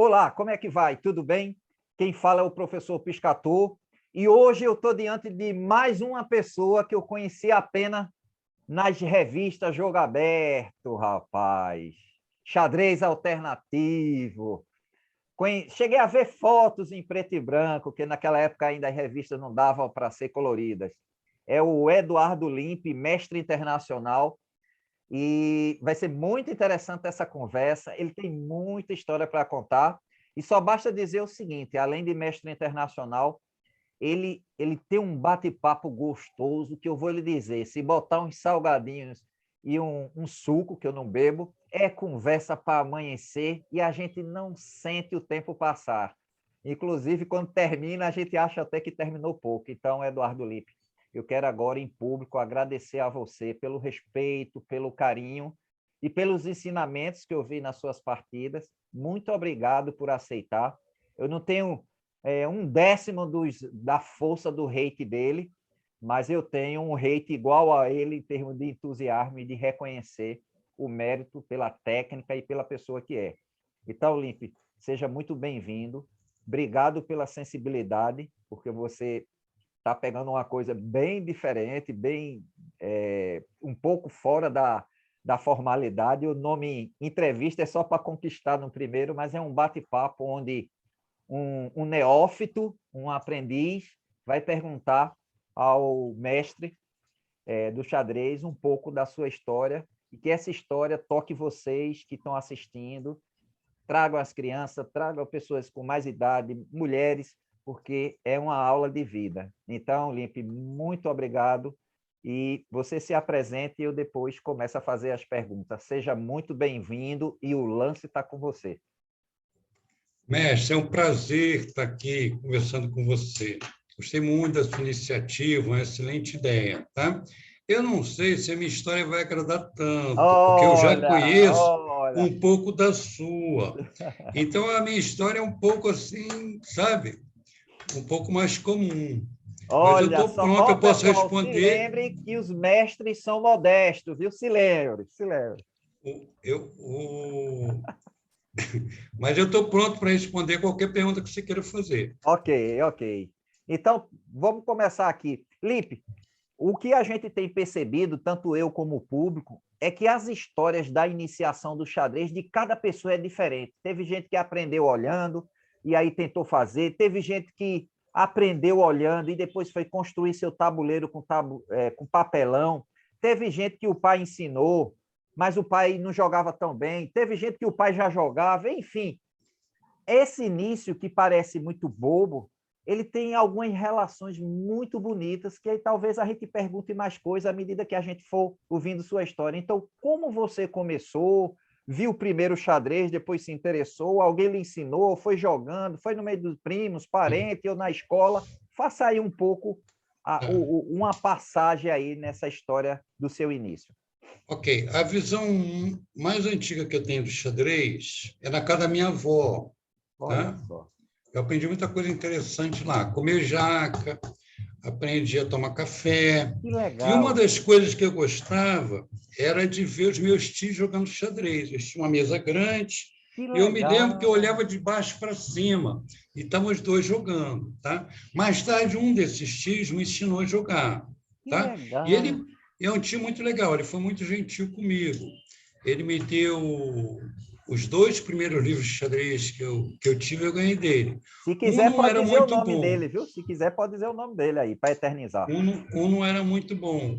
Olá, como é que vai? Tudo bem? Quem fala é o professor Piscator e hoje eu estou diante de mais uma pessoa que eu conheci apenas nas revistas Jogo Aberto, rapaz. Xadrez alternativo. Cheguei a ver fotos em preto e branco, que naquela época ainda as revistas não davam para ser coloridas. É o Eduardo Limpe, mestre internacional, e vai ser muito interessante essa conversa. Ele tem muita história para contar. E só basta dizer o seguinte: além de mestre internacional, ele tem um bate-papo gostoso, que eu vou lhe dizer: se botar uns salgadinhos e um suco, que eu não bebo, é conversa para amanhecer e a gente não sente o tempo passar. Inclusive, quando termina, a gente acha até que terminou pouco. Então, Eduardo Lippe, eu quero agora, em público, agradecer a você pelo respeito, pelo carinho e pelos ensinamentos que eu vi nas suas partidas. Muito obrigado por aceitar. Eu não tenho um décimo da força do hate dele, mas eu tenho um hate igual a ele em termos de entusiasmo e de reconhecer o mérito pela técnica e pela pessoa que é. Então, Limpe, seja muito bem-vindo. Obrigado pela sensibilidade, porque você está pegando uma coisa bem diferente, bem um pouco fora da formalidade. O nome entrevista é só para conquistar no primeiro, mas é um bate-papo onde um neófito, um aprendiz, vai perguntar ao mestre do xadrez um pouco da sua história e que essa história toque vocês que estão assistindo, tragam as crianças, tragam pessoas com mais idade, mulheres, porque é uma aula de vida. Então, Limpe, muito obrigado e você se apresente e eu depois começo a fazer as perguntas. Seja muito bem-vindo e o lance está com você. Mestre, é um prazer estar aqui conversando com você. Gostei muito da sua iniciativa, uma excelente ideia, tá? Eu não sei se a minha história vai agradar tanto, porque eu já conheço um pouco da sua. Então, a minha história é um pouco assim, sabe? Um pouco mais comum. Mas eu Olha, estou só, pronto, eu posso pessoal, se responder. lembre que os mestres são modestos, viu? Se lembre, se lembre. Eu, o... Mas eu estou pronto para responder qualquer pergunta que você queira fazer. Ok, ok. Então, vamos começar aqui. Lipe, o que a gente tem percebido, tanto eu como o público, é que as histórias da iniciação do xadrez de cada pessoa é diferente. Teve gente que aprendeu olhando e aí tentou fazer, teve gente que aprendeu olhando e depois foi construir seu tabuleiro com papelão, teve gente que o pai ensinou, mas o pai não jogava tão bem, teve gente que o pai já jogava, enfim. Esse início, que parece muito bobo, ele tem algumas relações muito bonitas que aí talvez a gente pergunte mais coisas à medida que a gente for ouvindo sua história. Então, como você começou? Viu primeiro xadrez, depois se interessou, alguém lhe ensinou, foi jogando, foi no meio dos primos, parente ou na escola? Faça aí um pouco uma passagem aí nessa história do seu início. Ok, a visão mais antiga que eu tenho do xadrez é na casa da minha avó. Olha Tá? só. Eu aprendi muita coisa interessante lá. Comer jaca, aprendi a tomar café. Que E uma legal. das coisas que eu gostava era de ver os meus tios jogando xadrez. Eles tinham uma mesa grande, Que e eu me lembro que eu legal. olhava de baixo para cima e estavam os dois jogando. Tá? Mais tarde, um desses tios me ensinou a jogar. Que Tá? E legal. ele é um tio muito legal, ele foi muito gentil comigo. Ele me deu os dois primeiros livros de xadrez que eu tive, eu ganhei dele. Se Um quiser, não pode era dizer o muito nome bom, dele, viu? Se quiser, pode dizer o nome dele aí, para eternizar. um não era muito bom.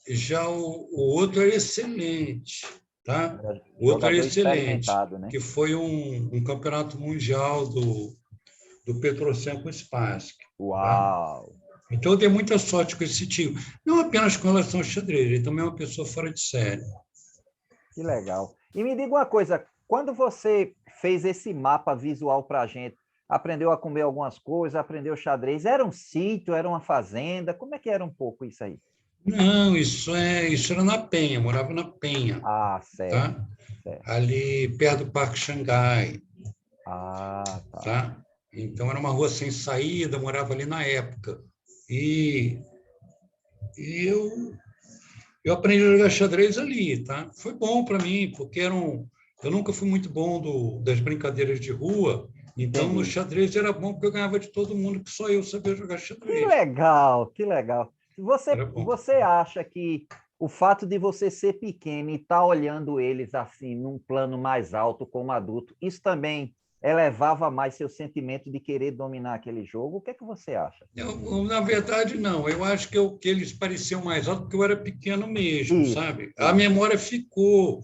Já o outro era excelente, tá? Era O outro era jogador excelente, experimentado, né? que foi um campeonato mundial do Petrossenko Spassky, tá? Uau! Então, eu dei muita sorte com esse tio. Não apenas com relação ao xadrez, ele também é uma pessoa fora de série. Que legal. E me diga uma coisa, quando você fez esse mapa visual para a gente, aprendeu a comer algumas coisas, aprendeu xadrez, era um sítio, era uma fazenda? Como é que era um pouco isso aí? Não, isso era na Penha, morava na Penha, Ah, certo, tá? certo. Ali perto do Parque Xangai, Ah, tá. tá? Então era uma rua sem saída, morava ali na época. E, e eu aprendi a jogar xadrez ali, tá? Foi bom para mim, porque eu nunca fui muito bom das brincadeiras de rua, então no Entendi. xadrez era bom porque eu ganhava de todo mundo, que só eu sabia jogar Que xadrez. legal, que legal. Você, Era bom. você acha que o fato de você ser pequeno e estar olhando eles assim, num plano mais alto como adulto, isso também elevava mais seu sentimento de querer dominar aquele jogo? O que é que você acha? Na verdade, não. Eu acho que eles pareciam mais altos porque eu era pequeno mesmo, Isso, sabe? A isso. memória ficou,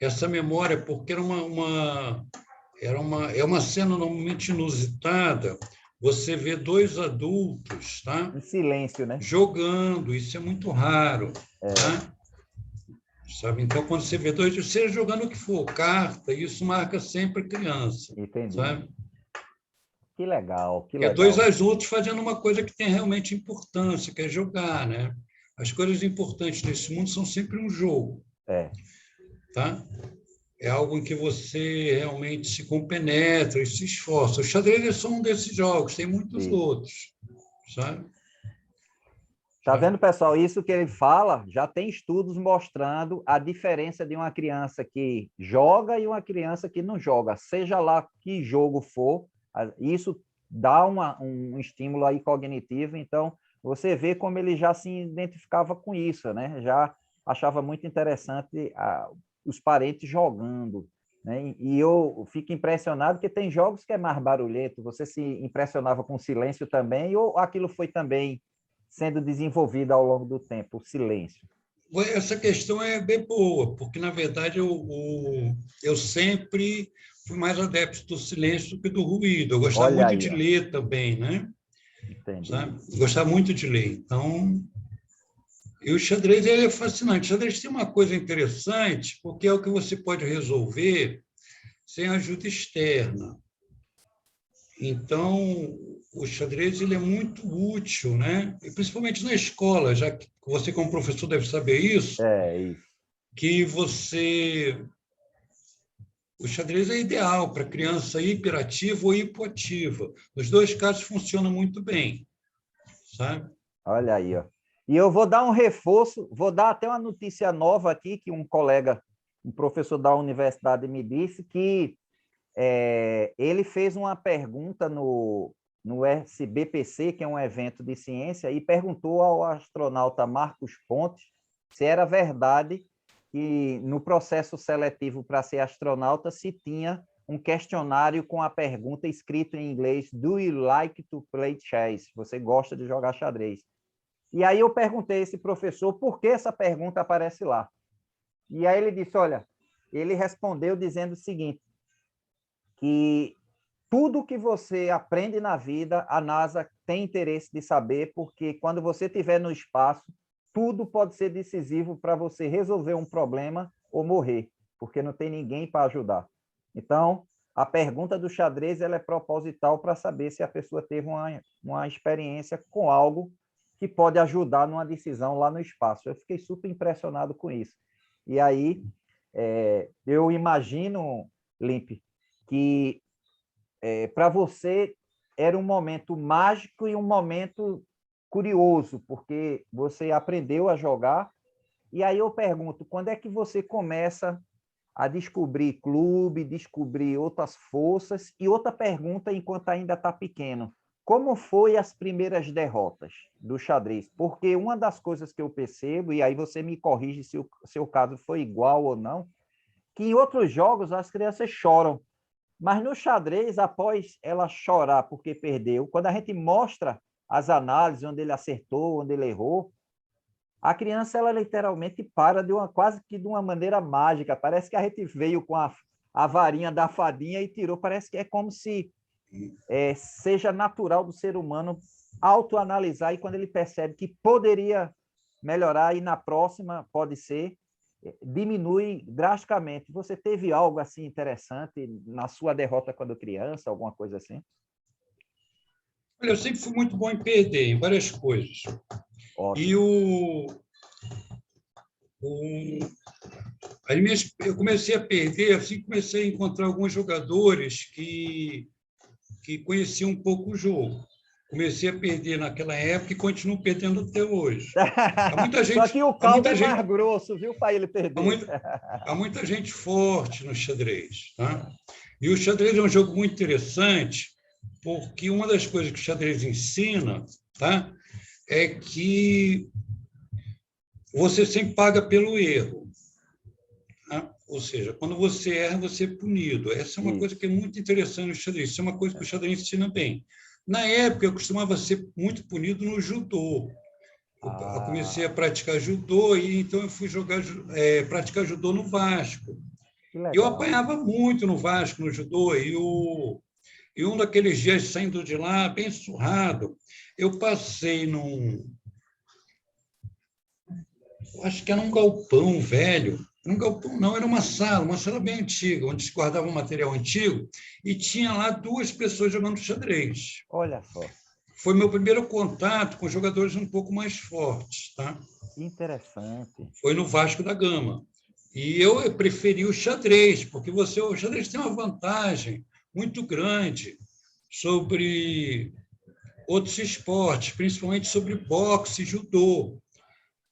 essa memória, porque é uma cena normalmente inusitada. Você vê dois adultos, tá? Em silêncio, né? Jogando, isso é muito raro, É, tá? Sabe? Então, quando você vê dois, seja jogando o que for, carta, isso marca sempre a criança, entendi. sabe? Que legal, que Que é dois legal. adultos fazendo uma coisa que tem realmente importância, que é jogar, né? As coisas importantes desse mundo são sempre um jogo, É. tá? É algo em que você realmente se compenetra e se esforça. O xadrez é só um desses jogos, tem muitos Isso. outros, sabe? Tá vendo, pessoal? Isso que ele fala, já tem estudos mostrando a diferença de uma criança que joga e uma criança que não joga. Seja lá que jogo for, isso dá um estímulo aí cognitivo. Então, você vê como ele já se identificava com isso, né? Já achava muito interessante os parentes jogando, né? E eu fico impressionado que tem jogos que é mais barulhento. Você se impressionava com o silêncio também, ou aquilo foi também sendo desenvolvida ao longo do tempo, o silêncio? Essa questão é bem boa, porque, na verdade, eu sempre fui mais adepto do silêncio do que do ruído. Eu gostava Olha muito aí, de ó. ler também, né? Entendi. Sabe? Eu gostava muito de ler. Então, e o xadrez ele é fascinante. O xadrez tem uma coisa interessante, porque é o que você pode resolver sem ajuda externa. Então, o xadrez ele é muito útil, né? E principalmente na escola, já que você, como professor, deve saber isso, É isso. que você. O xadrez é ideal para criança hiperativa ou hipoativa. Nos dois casos funciona muito bem, sabe? Olha aí, ó. E eu vou dar um reforço, vou dar até uma notícia nova aqui, que um colega, um professor da universidade me disse que ele fez uma pergunta no SBPC, que é um evento de ciência, e perguntou ao astronauta Marcos Pontes se era verdade que no processo seletivo para ser astronauta se tinha um questionário com a pergunta escrita em inglês: Do you like to play chess? Você gosta de jogar xadrez? E aí eu perguntei a esse professor por que essa pergunta aparece lá. E aí ele disse, olha, ele respondeu dizendo o seguinte, que tudo que você aprende na vida, a NASA tem interesse de saber, porque quando você estiver no espaço, tudo pode ser decisivo para você resolver um problema ou morrer, porque não tem ninguém para ajudar. Então, a pergunta do xadrez ela é proposital para saber se a pessoa teve uma experiência com algo que pode ajudar numa decisão lá no espaço. Eu fiquei super impressionado com isso. E aí, eu imagino, Limpe, que para você era um momento mágico e um momento curioso, porque você aprendeu a jogar. E aí eu pergunto, quando é que você começa a descobrir clube, descobrir outras forças? E outra pergunta, enquanto ainda está pequeno, como foi as primeiras derrotas do xadrez? Porque uma das coisas que eu percebo, e aí você me corrige se o seu caso foi igual ou não, que em outros jogos as crianças choram, mas no xadrez, após ela chorar porque perdeu, quando a gente mostra as análises, onde ele acertou, onde ele errou, a criança ela literalmente para quase que de uma maneira mágica. Parece que a gente veio com a varinha da fadinha e tirou. Parece que é como se seja natural do ser humano autoanalisar e quando ele percebe que poderia melhorar e na próxima pode ser, diminui drasticamente. Você teve algo assim interessante na sua derrota quando criança, alguma coisa assim? Olha, eu sempre fui muito bom em perder, em várias coisas. E Ótimo. eu comecei a perder, assim, comecei a encontrar alguns jogadores que conheciam um pouco o jogo. Comecei a perder naquela época e continuo perdendo até hoje. Há muita Só gente, que o há caldo muita é gente, mais grosso, viu, para ele há perder. muita, há muita gente forte no xadrez, tá? E o xadrez é um jogo muito interessante, porque uma das coisas que o xadrez ensina, tá, é que você sempre paga pelo erro. Tá? Ou seja, quando você erra, você é punido. Essa é uma coisa que é muito interessante no xadrez. Isso é uma coisa que o xadrez ensina bem. Na época, eu costumava ser muito punido no judô. Eu comecei a praticar judô e então eu fui praticar judô no Vasco. Que Eu legal. apanhava muito no Vasco, no judô, e um daqueles dias saindo de lá, bem surrado, eu passei acho que era um galpão velho, um galpão não, era uma sala bem antiga, onde se guardava um material antigo, e tinha lá duas pessoas jogando xadrez. Olha só, Foi meu primeiro contato com jogadores um pouco mais fortes, tá? que interessante. Foi no Vasco da Gama. E eu preferi o xadrez, porque o xadrez tem uma vantagem muito grande sobre outros esportes, principalmente sobre boxe e judô.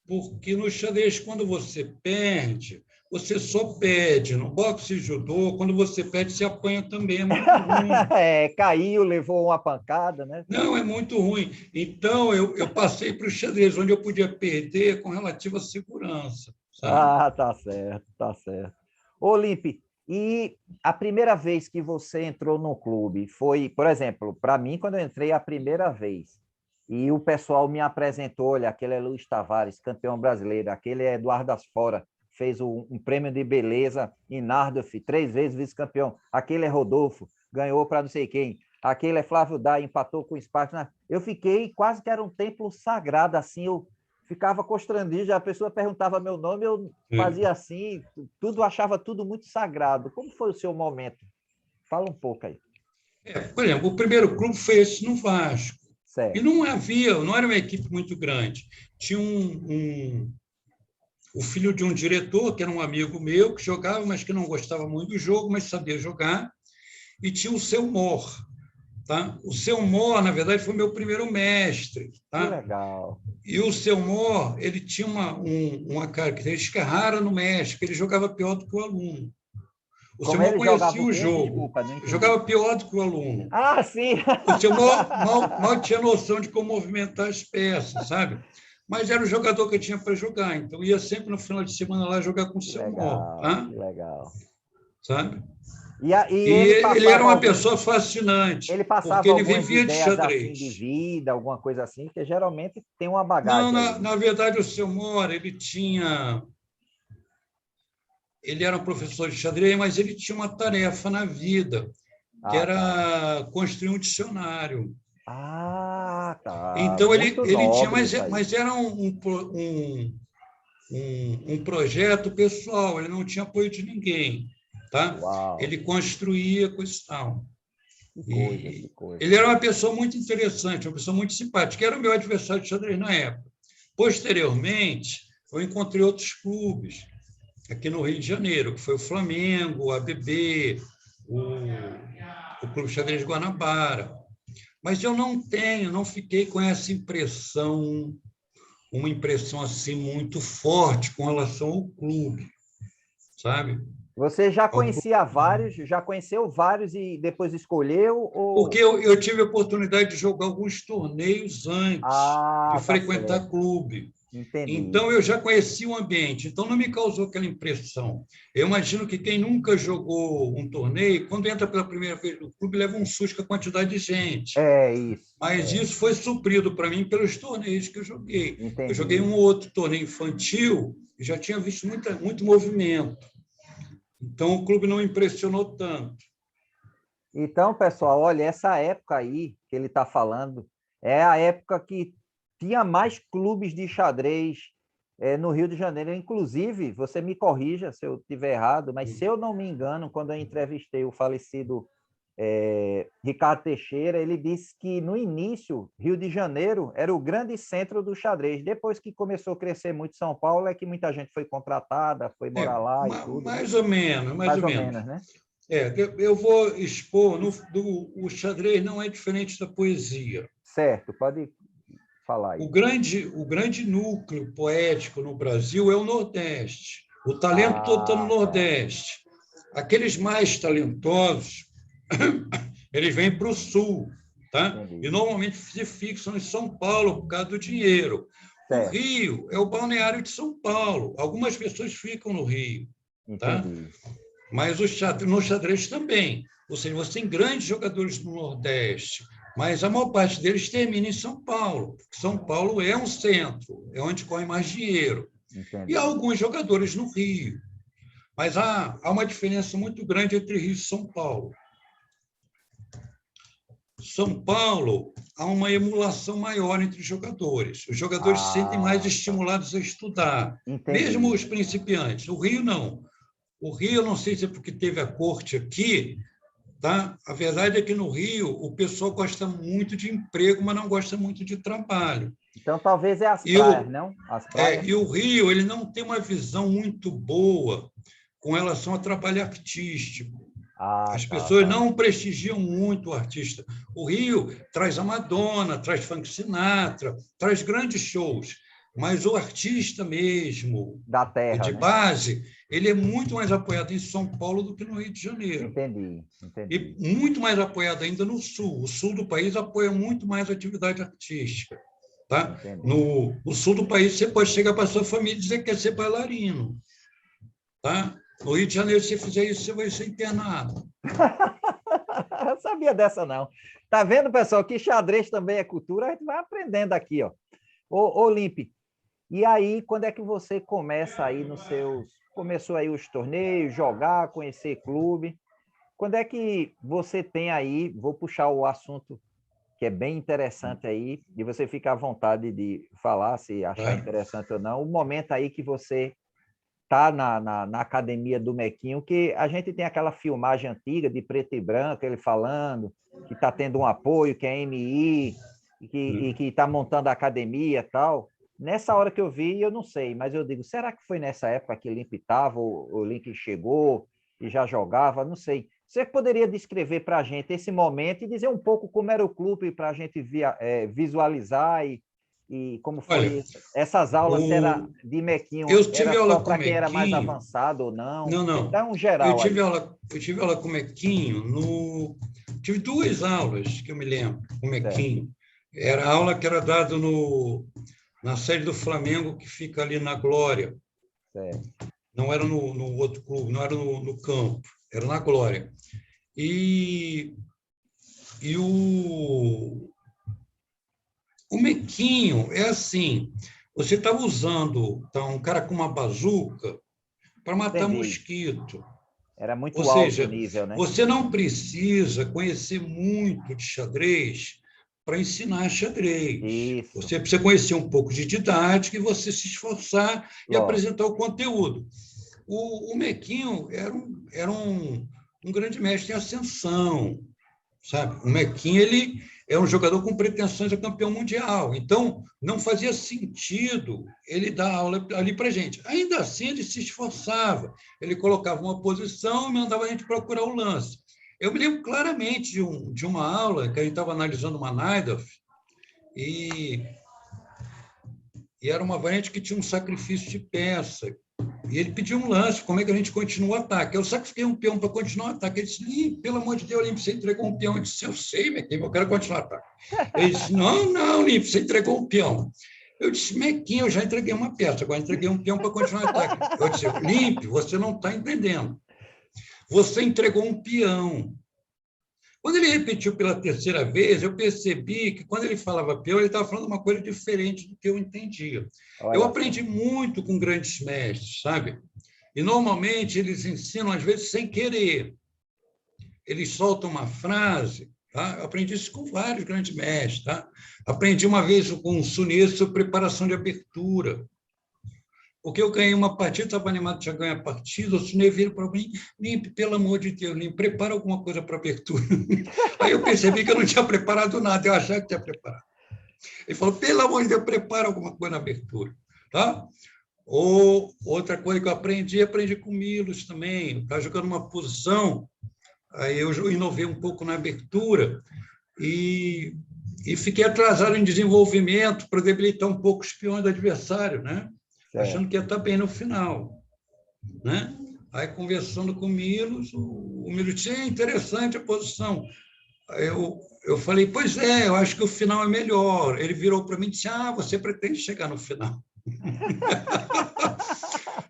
Porque no xadrez, quando você perde, você só perde. No boxe e judô, quando você perde, você apanha também. É muito ruim. É, caiu, levou uma pancada, né? Não, é muito ruim. Então, eu passei para o xadrez, onde eu podia perder com relativa segurança, sabe? Ah, tá certo, tá certo. Ô, Lipe, e a primeira vez que você entrou no clube foi, por exemplo, para mim, quando eu entrei a primeira vez, e o pessoal me apresentou, olha, aquele é Luiz Tavares, campeão brasileiro, aquele é Eduardo Asfora, fez um prêmio de beleza em Nardorf, 3 vezes vice-campeão, aquele é Rodolfo, ganhou para não sei quem, aquele é Flávio Dai, empatou com o Sparta. Eu fiquei quase que era um templo sagrado, assim, eu ficava constrangido, a pessoa perguntava meu nome, eu fazia assim, tudo achava tudo muito sagrado. Como foi o seu momento? Fala um pouco aí. Por exemplo, o primeiro clube foi esse no Vasco. E Certo. não era uma equipe muito grande. Tinha o filho de um diretor, que era um amigo meu, que jogava, mas que não gostava muito do jogo, mas sabia jogar. E tinha o seu Mor. Tá? O seu Mor, na verdade, foi meu primeiro mestre. Que Tá? legal. E o seu Mor, ele tinha uma característica rara no México, ele jogava pior do que o aluno. O seu Como Mor ele jogava conhecia o o quê? jogo, Desculpa, não entendi. jogava pior do que o aluno. Ah, sim! O seu mal tinha noção de como movimentar as peças, sabe? Mas era o jogador que eu tinha para jogar, então ia sempre no final de semana lá jogar com o Que seu Mor, legal, tá? que legal. Sabe? E E ele ele era passava uma pessoa fascinante, ele porque passava ele algumas vivia de ideias assim de xadrez. vida, alguma coisa assim, porque geralmente tem uma Não, bagagem aí, né? na verdade, o seu Mor, ele era um professor de xadrez, mas ele tinha uma tarefa na vida, que Ah, tá. era construir um dicionário. Ah, tá. Então, Muito ele tinha, nobre isso aí. mas era um projeto pessoal, ele não tinha apoio de ninguém, tá? Uau, Ele construía coisa e tal. que coisa, que E coisa. ele era uma pessoa muito interessante, uma pessoa muito simpática, era o meu adversário de xadrez na época. Posteriormente, eu encontrei outros clubes aqui no Rio de Janeiro, que foi o Flamengo, o ABB, o Clube Xadrez Guanabara. Mas eu não fiquei com essa impressão, uma impressão assim muito forte com relação ao clube, sabe? Você já conhecia vários, já conheceu vários e depois escolheu Porque ou... eu tive a oportunidade de jogar alguns torneios antes de Ah, tá frequentar certo. clube. Entendi. Então, eu já conheci o ambiente, então não me causou aquela impressão. Eu imagino que quem nunca jogou um torneio, quando entra pela primeira vez no clube, leva um susto com a quantidade de gente. É isso. Mas É, isso foi suprido para mim pelos torneios que eu joguei. Eu joguei entendi. um ou outro torneio infantil e já tinha visto muito movimento. Então, o clube não impressionou tanto. Então, pessoal, olha, essa época aí que ele está falando é a época que tinha mais clubes de xadrez no Rio de Janeiro. Inclusive, você me corrija se eu estiver errado, mas se eu não me engano, quando eu entrevistei o falecido Ricardo Teixeira, ele disse que no início, Rio de Janeiro era o grande centro do xadrez. Depois que começou a crescer muito São Paulo, é que muita gente foi contratada, foi morar lá e tudo, né? Mais ou menos, mais Mais ou ou menos. menos, né? Eu vou expor, o xadrez não é diferente da poesia. Certo, pode falar aí. O grande núcleo poético no Brasil é o Nordeste. O talento todo está no Nordeste. Aqueles mais talentosos, eles vêm para o Sul, tá? Entendi. E normalmente se fixam em São Paulo por causa do dinheiro. O Certo. Rio é o balneário de São Paulo. Algumas pessoas ficam no Rio, tá? Entendi. Mas no xadrez também. Ou seja, você tem grandes jogadores no Nordeste, mas a maior parte deles termina em São Paulo, porque São Paulo é um centro, é onde corre mais dinheiro. Entendi. E há alguns jogadores no Rio. Mas há uma diferença muito grande entre Rio e São Paulo. São Paulo, há uma emulação maior entre os jogadores. Os jogadores se sentem mais estimulados a estudar, Entendi. mesmo os principiantes. O Rio, não. O Rio, eu não sei se é porque teve a corte aqui, tá? A verdade é que no Rio o pessoal gosta muito de emprego, mas não gosta muito de trabalho. Então, talvez é as praias, não? As praias. E o Rio, ele não tem uma visão muito boa com relação ao trabalho artístico. As pessoas não prestigiam muito o artista. O Rio traz a Madonna, traz Frank Sinatra, traz grandes shows, mas o artista mesmo, da terra, de base, ele é muito mais apoiado em São Paulo do que no Rio de Janeiro. Entendi. E muito mais apoiado ainda no Sul. O Sul do país apoia muito mais a atividade artística. Tá? No Sul do país, você pode chegar para a sua família e dizer que quer ser bailarino. Tá? No Rio de Janeiro, se você fizer isso, você vai ser internado. Eu sabia dessa, não. Tá vendo, pessoal, que xadrez também é cultura? A gente vai aprendendo aqui, ó. Ô Limpe, e aí, quando é que você começa aí nos seus... Começou aí os torneios, jogar, conhecer clube. Quando é que você tem aí... Vou puxar o assunto que é bem interessante aí, e você fica à vontade de falar, se achar interessante ou não. O momento aí que você está na academia do Mequinho, que a gente tem aquela filmagem antiga de preto e branco, ele falando que está tendo um apoio, que é MI, e que está montando a academia e tal. Nessa hora que eu vi, eu não sei, mas eu digo, será que foi nessa época que o Limp estava, o Link chegou e já jogava? Não sei. Você poderia descrever para a gente esse momento e dizer um pouco como era o clube para a gente visualizar e como foi essas aulas, se era de Mequinho, eu tive era aula só para quem era mais avançado ou não? Não. Dá um geral eu tive aula com o Mequinho, tive 2 aulas que eu me lembro com o Mequinho. Era a aula que era dada na sede do Flamengo, que fica ali na Glória. Não era no outro clube, não era no campo, era na Glória. E o Mequinho é assim, você estava usando um cara com uma bazuca para matar mosquito. Era muito alto o nível, né? Você não precisa conhecer muito de xadrez para ensinar xadrez. Isso. Você precisa conhecer um pouco de didática e você se esforçar e apresentar o conteúdo. O Mequinho era um grande mestre em ascensão, sabe? O Mequinho, ele é um jogador com pretensões a campeão mundial, então não fazia sentido ele dar aula ali para a gente. Ainda assim, ele se esforçava, ele colocava uma posição e mandava a gente procurar o lance. Eu me lembro claramente de uma aula que a gente estava analisando uma Najdorf e era uma variante que tinha um sacrifício de peça. E ele pediu um lance, como é que a gente continua o ataque? Eu sacrifiquei um peão para continuar o ataque. Ele disse, pelo amor de Deus, Limp, você entregou um peão. Eu disse, eu sei, Mequinho, eu quero continuar o ataque. Ele disse, não, Limp, você entregou um peão. Eu disse, Mequinho, eu já entreguei uma peça, agora entreguei um peão para continuar o ataque. Eu disse, Limp, você não está entendendo. Você entregou um peão. Quando ele repetiu pela 3ª vez, eu percebi que, quando ele falava peão, ele estava falando uma coisa diferente do que eu entendia. Eu aprendi muito com grandes mestres, sabe? E, normalmente, eles ensinam, às vezes, sem querer. Eles soltam uma frase, tá? Eu aprendi isso com vários grandes mestres. Tá? Aprendi uma vez com um sunista sobre preparação de abertura. Porque eu ganhei uma partida, estava animado, tinha ganho a partida, o Sunê veio para mim, Limp, pelo amor de Deus, Limp, prepara alguma coisa para a abertura. Aí eu percebi que eu não tinha preparado nada, eu achava que tinha preparado. Ele falou, pelo amor de Deus, prepara alguma coisa na abertura. Tá? Ou outra coisa que eu aprendi com o Milos também, estava jogando uma posição, aí eu inovei um pouco na abertura, e E fiquei atrasado em desenvolvimento para debilitar um pouco os peões do adversário, né? Achando que ia estar bem no final. Né? Aí, conversando com o Milos, o Milos disse, é interessante a posição. Aí eu falei, pois é, eu acho que o final é melhor. Ele virou para mim e disse, você pretende chegar no final.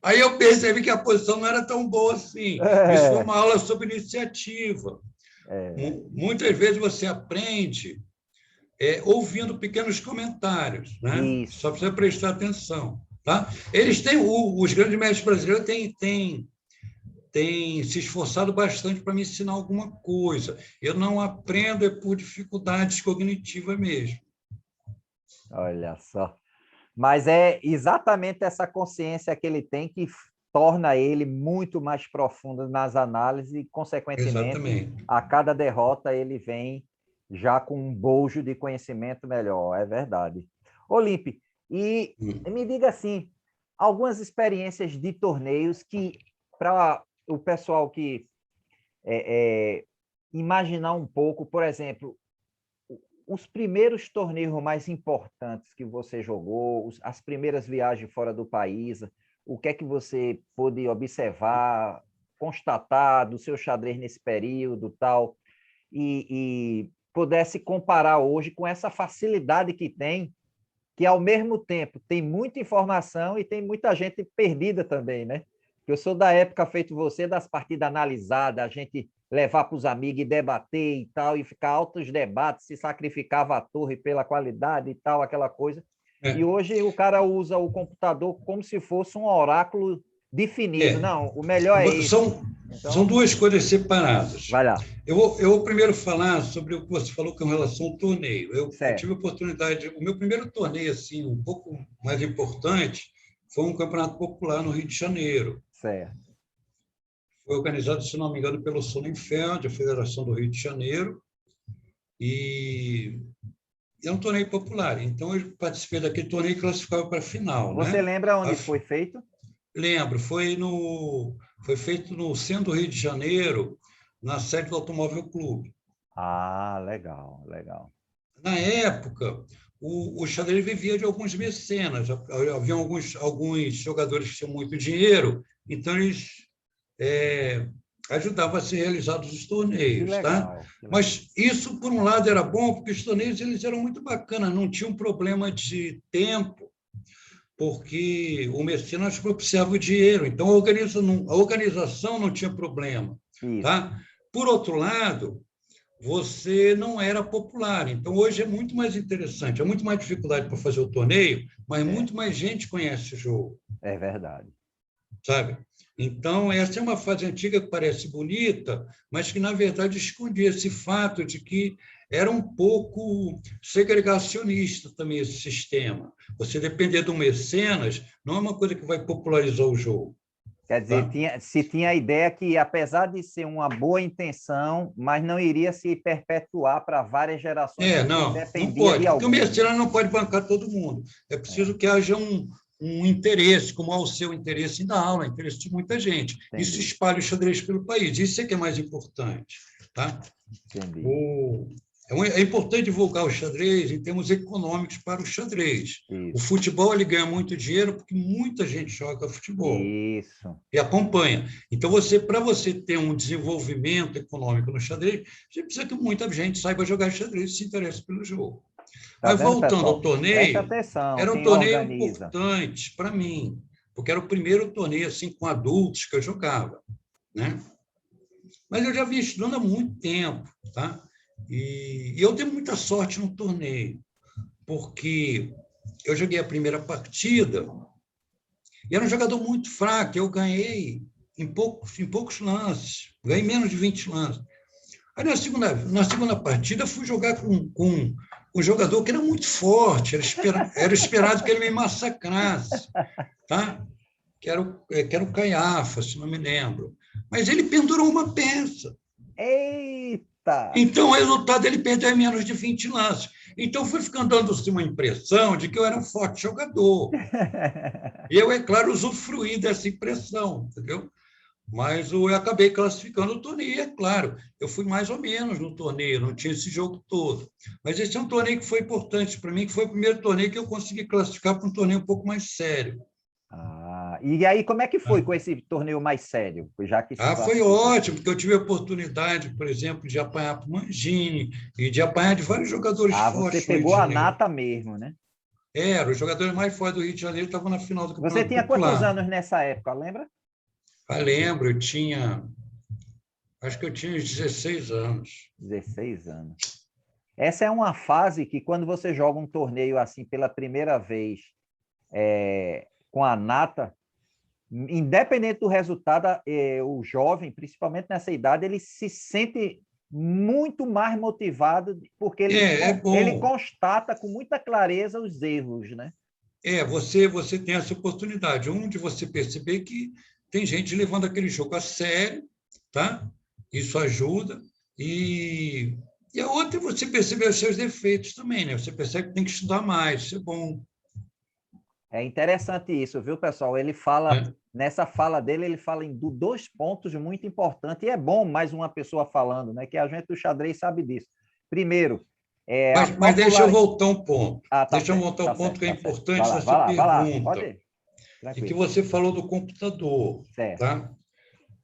Aí eu percebi que a posição não era tão boa assim. Isso foi uma aula sobre iniciativa. Muitas vezes você aprende ouvindo pequenos comentários, né? Isso. Só precisa prestar atenção. Tá? Eles têm, os grandes mestres brasileiros têm se esforçado bastante para me ensinar alguma coisa. Eu não aprendo por dificuldades cognitivas mesmo. Olha só. Mas é exatamente essa consciência que ele tem que torna ele muito mais profundo nas análises e, consequentemente, exatamente, a cada derrota ele vem já com um bojo de conhecimento melhor. É verdade. Olímpio, e me diga assim, algumas experiências de torneios que, para o pessoal que imaginar um pouco, por exemplo, os primeiros torneios mais importantes que você jogou, as primeiras viagens fora do país, o que é que você pôde observar, constatar do seu xadrez nesse período, tal, e pudesse comparar hoje com essa facilidade que ao mesmo tempo tem muita informação e tem muita gente perdida também, né? Eu sou da época, feito você, das partidas analisadas, a gente levar para os amigos e debater e tal, e ficar altos debates, se sacrificava a torre pela qualidade e tal, aquela coisa. E hoje o cara usa o computador como se fosse um oráculo definido. Não, o melhor é esse. São duas coisas separadas. Vai lá. Eu vou primeiro falar sobre o que você falou com relação ao torneio. Eu tive a oportunidade, o meu primeiro torneio, assim, um pouco mais importante, foi um campeonato popular no Rio de Janeiro. Certo. Foi organizado, se não me engano, pelo Sonnenfeld, a Federação do Rio de Janeiro, e é um torneio popular. Então, eu participei daquele torneio e classificava para a final. Você lembra onde foi feito? Lembro, foi feito no centro do Rio de Janeiro, na sede do Automóvel Clube. Legal, legal. Na época, o xadrez vivia de alguns mecenas. Havia alguns jogadores que tinham muito dinheiro, então eles ajudavam a ser realizados os torneios. Tá? Mas isso, por um lado, era bom, porque os torneios eles eram muito bacanas, não tinha um problema de tempo, porque o mecenas propiciava o dinheiro, então a organização não tinha problema. Tá? Por outro lado, você não era popular. Então, hoje é muito mais interessante, é muito mais dificuldade para fazer o torneio, mas muito mais gente conhece o jogo. É verdade. Sabe? Então, essa é uma fase antiga que parece bonita, mas que, na verdade, escondia esse fato de que era um pouco segregacionista também esse sistema. Você depender do mecenas não é uma coisa que vai popularizar o jogo. Quer dizer, se tinha a ideia que, apesar de ser uma boa intenção, mas não iria se perpetuar para várias gerações. Não pode, porque o mecenas não pode bancar todo mundo. É preciso que haja um interesse, como é o seu interesse em dar aula, interesse de muita gente. Entendi. Isso espalha o xadrez pelo país. Isso é que é mais importante. Tá? É importante divulgar o xadrez em termos econômicos para o xadrez. Isso. O futebol ele ganha muito dinheiro porque muita gente joga futebol. Isso. E acompanha. Então, para você ter um desenvolvimento econômico no xadrez, você precisa que muita gente saiba jogar xadrez e se interesse pelo jogo. Mas voltando ao torneio, era um torneio importante para mim, porque era o primeiro torneio assim, com adultos que eu jogava. Né? Mas eu já vinha estudando há muito tempo. Tá? E eu dei muita sorte no torneio, porque eu joguei a primeira partida e era um jogador muito fraco, eu ganhei em poucos lances, ganhei menos de 20 lances. Aí, na segunda partida, eu fui jogar com um jogador que era muito forte, era esperado que ele me massacrasse, tá? que era o Caiafa, se não me lembro. Mas ele pendurou uma peça. Eita! Então, o resultado, ele perdeu em menos de 20 lances. Então, foi ficando dando-se uma impressão de que eu era um forte jogador. E eu, é claro, usufruí dessa impressão, entendeu? Mas eu acabei classificando o torneio, é claro. Eu fui mais ou menos no torneio, não tinha esse jogo todo. Mas esse é um torneio que foi importante para mim, que foi o primeiro torneio que eu consegui classificar para um torneio um pouco mais sério. E aí, como é que foi Né? com esse torneio mais sério, já que se Foi classificou? ótimo, porque eu tive a oportunidade, por exemplo, de apanhar para o Mangini e de apanhar de vários jogadores Você fortes no Rio de pegou a Janeiro. nata mesmo, né? Os jogadores mais fortes do Rio de Janeiro estavam na final do Você Campeonato tinha quantos Popular. anos nessa época, lembra? Lembro, acho que eu tinha uns 16 anos. 16 anos. Essa é uma fase que, quando você joga um torneio assim pela primeira vez, com a nata, independente do resultado, o jovem, principalmente nessa idade, ele se sente muito mais motivado, porque É ele bom. constata com muita clareza os erros, né? Você tem essa oportunidade, de você perceber que tem gente levando aquele jogo a sério, tá? Isso ajuda. E a outra é você perceber os seus defeitos também, né? Você percebe que tem que estudar mais, isso é bom. É interessante isso, viu, pessoal? Ele fala, Né? nessa fala dele, ele fala em dois pontos muito importantes, e é bom mais uma pessoa falando, né? Que a gente do xadrez sabe disso. Primeiro, a Mas deixa eu popular. voltar um ponto. Ah, tá Deixa eu certo, voltar tá um ponto certo, que é tá certo. importante dessa Vai lá, pode pergunta, ir, e que tranquilo. você falou do computador, Certo. tá?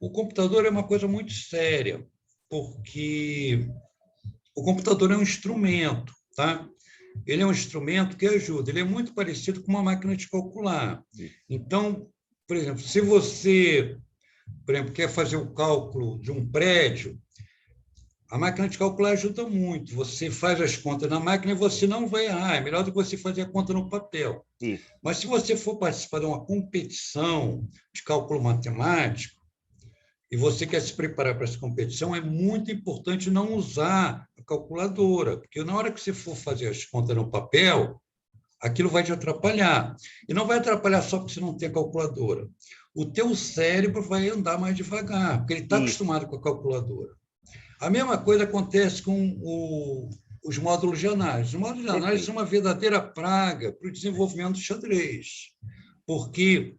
O computador é uma coisa muito séria, porque o computador é um instrumento, tá? Ele é um instrumento que ajuda, ele é muito parecido com uma máquina de calcular. Isso. Então, por exemplo, se você, por exemplo, quer fazer o cálculo de um prédio, a máquina de calcular ajuda muito. Você faz as contas na máquina e você não vai errar. É melhor do que você fazer a conta no papel. Isso. Mas se você for participar de uma competição de cálculo matemático, e você quer se preparar para essa competição, é muito importante não usar a calculadora, porque na hora que você for fazer as contas no papel, aquilo vai te atrapalhar. E não vai atrapalhar só porque você não tem a calculadora. O teu cérebro vai andar mais devagar, porque ele está Isso. acostumado com a calculadora. A mesma coisa acontece com os módulos de análise. Os módulos de análise são Perfeito. uma verdadeira praga para o desenvolvimento do xadrez, porque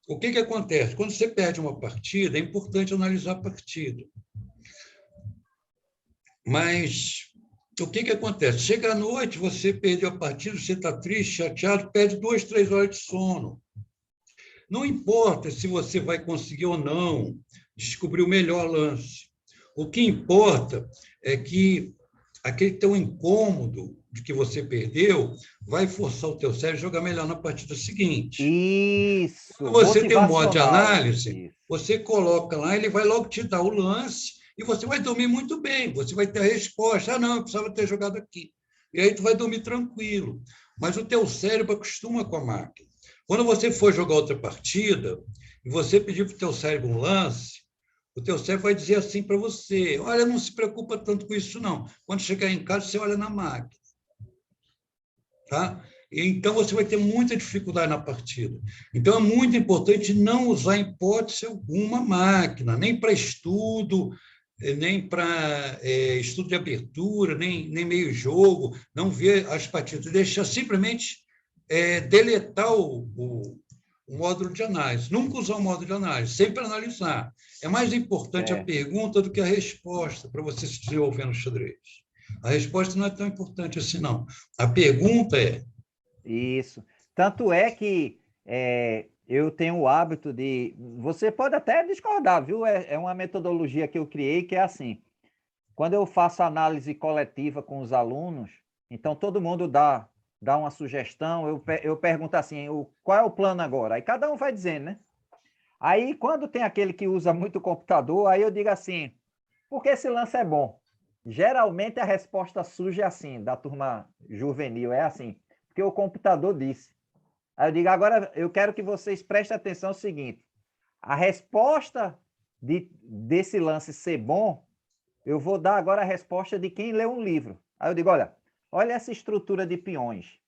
o que acontece? Quando você perde uma partida, é importante analisar a partida. Mas o que acontece? Chega à noite, você perdeu a partida, você está triste, chateado, perde 2, 3 horas de sono. Não importa se você vai conseguir ou não descobrir o melhor lance. O que importa é que aquele teu incômodo de que você perdeu vai forçar o teu cérebro a jogar melhor na partida seguinte. Quando Isso. você tem um modo de Motivacional. análise, Isso. você coloca lá, ele vai logo te dar o lance e você vai dormir muito bem, você vai ter a resposta. Não, eu precisava ter jogado aqui. E aí tu vai dormir tranquilo. Mas o teu cérebro acostuma com a máquina. Quando você for jogar outra partida e você pedir para o teu cérebro um lance, o teu cérebro vai dizer assim para você: olha, não se preocupa tanto com isso, não. Quando chegar em casa, você olha na máquina. Tá? Então, você vai ter muita dificuldade na partida. Então, é muito importante não usar, em hipótese alguma, máquina, nem para estudo, nem para estudo de abertura, nem meio jogo, não ver as partidas, deixar simplesmente deletar o módulo de análise. Nunca usar o módulo de análise, sempre analisar. É mais importante a É, pergunta do que a resposta para você se desenvolver no xadrez. A resposta não é tão importante assim, não. A pergunta é. isso. Tanto é que eu tenho o hábito de. Você pode até discordar, viu? É uma metodologia que eu criei que é assim. Quando eu faço análise coletiva com os alunos, então todo mundo dá uma sugestão, eu pergunto assim, qual é o plano agora? Aí cada um vai dizendo, né? Aí quando tem aquele que usa muito computador, aí eu digo assim, por que esse lance é bom? Geralmente a resposta surge assim, da turma juvenil, é assim, porque o computador disse. Aí eu digo, agora eu quero que vocês prestem atenção no seguinte, a resposta desse lance ser bom, eu vou dar agora a resposta de quem lê um livro. Aí eu digo, olha essa estrutura de peões.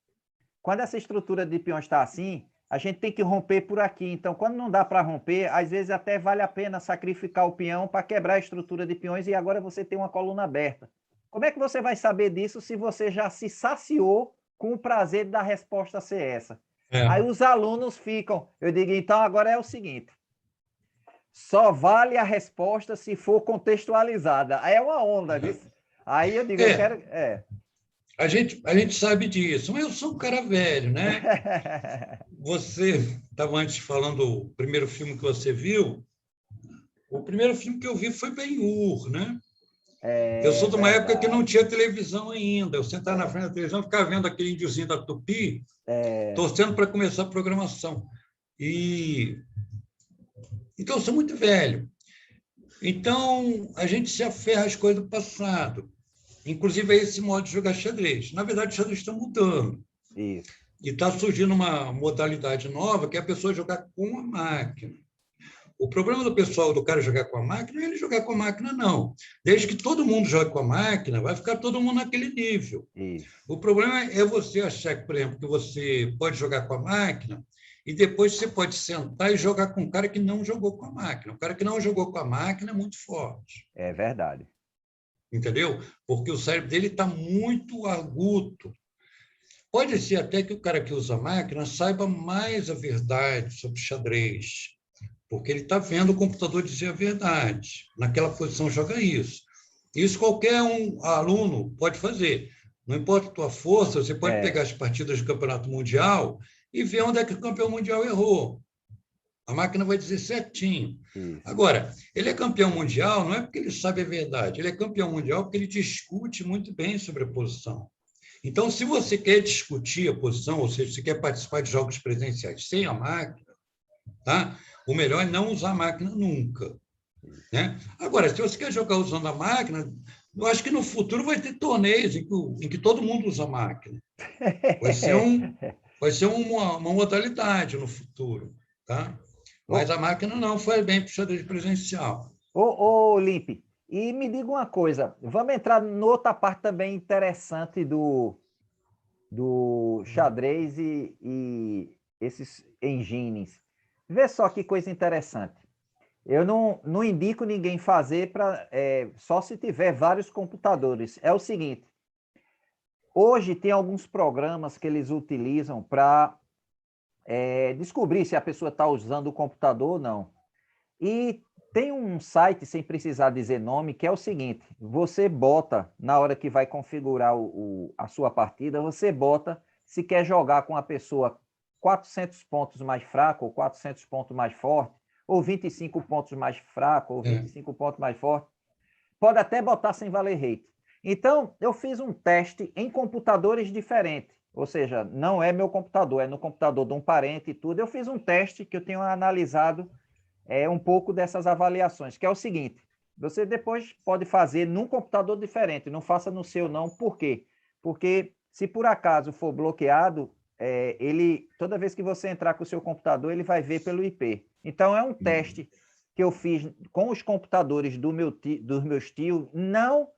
Quando essa estrutura de peões está assim, a gente tem que romper por aqui. Então, quando não dá para romper, às vezes até vale a pena sacrificar o peão para quebrar a estrutura de peões e agora você tem uma coluna aberta. Como é que você vai saber disso se você já se saciou com o prazer da resposta ser essa? Aí os alunos ficam, eu digo, então agora é o seguinte, só vale a resposta se for contextualizada. Aí é uma onda disso. Aí eu digo, eu quero... A gente sabe disso, mas eu sou um cara velho, né? Você estava antes falando o primeiro filme que você viu. O primeiro filme que eu vi foi Ben-Hur, né? Eu sou de uma época que não Verdade. tinha televisão ainda. Eu sentava na frente da televisão e ficava vendo aquele índiozinho da Tupi, torcendo para começar a programação. Então, eu sou muito velho. Então, a gente se aferra às coisas do passado. Inclusive, é esse modo de jogar xadrez. Na verdade, o xadrez está mudando. Isso. E está surgindo uma modalidade nova, que é a pessoa jogar com a máquina. O problema do pessoal, do cara jogar com a máquina, não é ele jogar com a máquina, não. Desde que todo mundo jogue com a máquina, vai ficar todo mundo naquele nível. Isso. O problema é você achar que, por exemplo, que você pode jogar com a máquina e depois você pode sentar e jogar com um cara que não jogou com a máquina. O cara que não jogou com a máquina é muito forte. É verdade. Entendeu? Porque o cérebro dele está muito agudo. Pode ser até que o cara que usa a máquina saiba mais a verdade sobre xadrez, porque ele está vendo o computador dizer a verdade. Naquela posição joga isso. Isso qualquer um aluno pode fazer. Não importa a tua força, você pode pegar as partidas do Campeonato Mundial e ver onde é que o campeão mundial errou. A máquina vai dizer certinho. Isso. Agora, ele é campeão mundial não é porque ele sabe a verdade, ele é campeão mundial porque ele discute muito bem sobre a posição. Então, se você quer discutir a posição, ou seja, se quer participar de jogos presenciais sem a máquina, tá? O melhor é não usar a máquina nunca. Né? Agora, se você quer jogar usando a máquina, eu acho que no futuro vai ter torneios em que todo mundo usa a máquina. Vai ser uma modalidade no futuro. Tá? Mas a máquina não foi bem para o xadrez presencial. Ô, Limpe, e me diga uma coisa, vamos entrar noutra parte também interessante do xadrez e esses engines. Vê só que coisa interessante. Eu não indico ninguém fazer só se tiver vários computadores. É o seguinte, hoje tem alguns programas que eles utilizam para descobrir se a pessoa está usando o computador ou não. E tem um site, sem precisar dizer nome, que é o seguinte, você bota, na hora que vai configurar a sua partida, você bota se quer jogar com a pessoa 400 pontos mais fraco, ou 400 pontos mais forte, ou 25 pontos mais fraco, ou 25 pontos mais forte. Pode até botar sem valer rate. Então, eu fiz um teste em computadores diferentes, ou seja, não é meu computador, é no computador de um parente e tudo. Eu fiz um teste que eu tenho analisado um pouco dessas avaliações, que é o seguinte, você depois pode fazer num computador diferente, não faça no seu não, por quê? Porque se por acaso for bloqueado, toda vez que você entrar com o seu computador, ele vai ver pelo IP. Então, é um teste que eu fiz com os computadores dos meus tios, não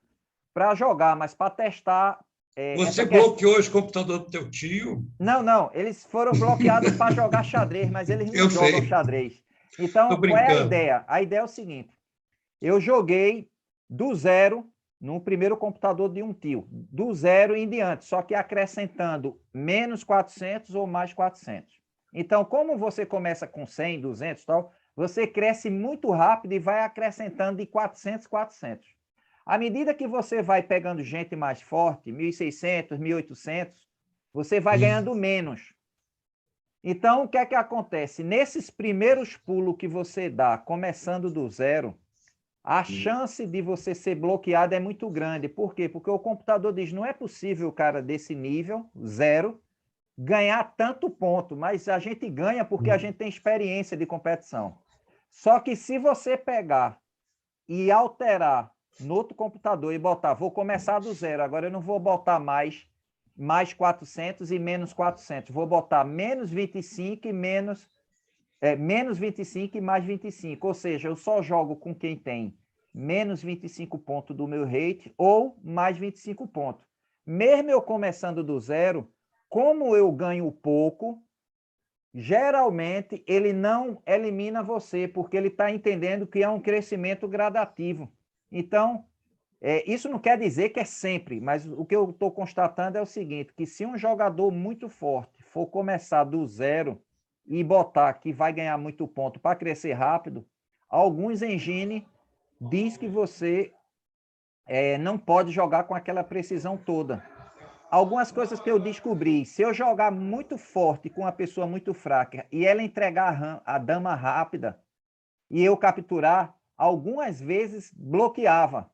para jogar, mas para testar. Você bloqueou os computadores do teu tio? Não, eles foram bloqueados para jogar xadrez, mas eles não jogam xadrez. Então, qual é a ideia? A ideia é o seguinte, eu joguei do zero no primeiro computador de um tio, do zero em diante, só que acrescentando menos 400 ou mais 400. Então, como você começa com 100, 200 e tal, você cresce muito rápido e vai acrescentando de 400, 400. À medida que você vai pegando gente mais forte, 1.600, 1.800, você vai ganhando menos. Então, o que é que acontece? Nesses primeiros pulos que você dá, começando do zero, a chance de você ser bloqueado é muito grande. Por quê? Porque o computador diz, não é possível o cara desse nível, zero, ganhar tanto ponto, mas a gente ganha porque a gente tem experiência de competição. Só que se você pegar e alterar no outro computador e botar, vou começar do zero, agora eu não vou botar mais 400 e menos 400, vou botar menos 25 e menos 25 e mais 25, ou seja, eu só jogo com quem tem menos 25 pontos do meu rate ou mais 25 pontos. Mesmo eu começando do zero, como eu ganho pouco, geralmente ele não elimina você, porque ele está entendendo que é um crescimento gradativo. Então, isso não quer dizer que é sempre, mas o que eu estou constatando é o seguinte, que se um jogador muito forte for começar do zero e botar que vai ganhar muito ponto para crescer rápido, alguns engine diz que você não pode jogar com aquela precisão toda. Algumas coisas que eu descobri, se eu jogar muito forte com uma pessoa muito fraca e ela entregar a dama rápida e eu capturar, algumas vezes bloqueava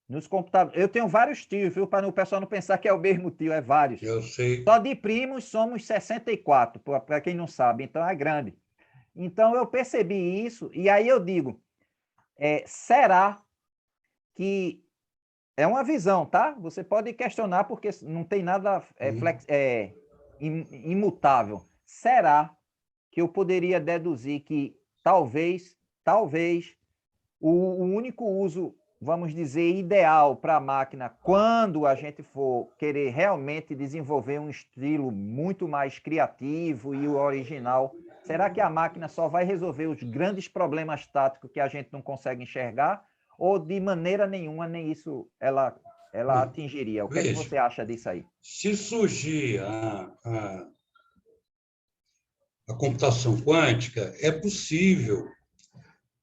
nos computadores. Eu tenho vários tios, viu? Para o pessoal não pensar que é o mesmo tio, é vários. Eu sei. Só de primos somos 64, para quem não sabe, então é grande. Então eu percebi isso e aí eu digo, será que é uma visão, tá? Você pode questionar porque não tem nada imutável. Será que eu poderia deduzir que talvez o único uso, vamos dizer, ideal para a máquina, quando a gente for querer realmente desenvolver um estilo muito mais criativo e o original, será que a máquina só vai resolver os grandes problemas táticos que a gente não consegue enxergar? Ou de maneira nenhuma nem isso ela atingiria? O que é que você acha disso aí? Se surgir a computação quântica, é possível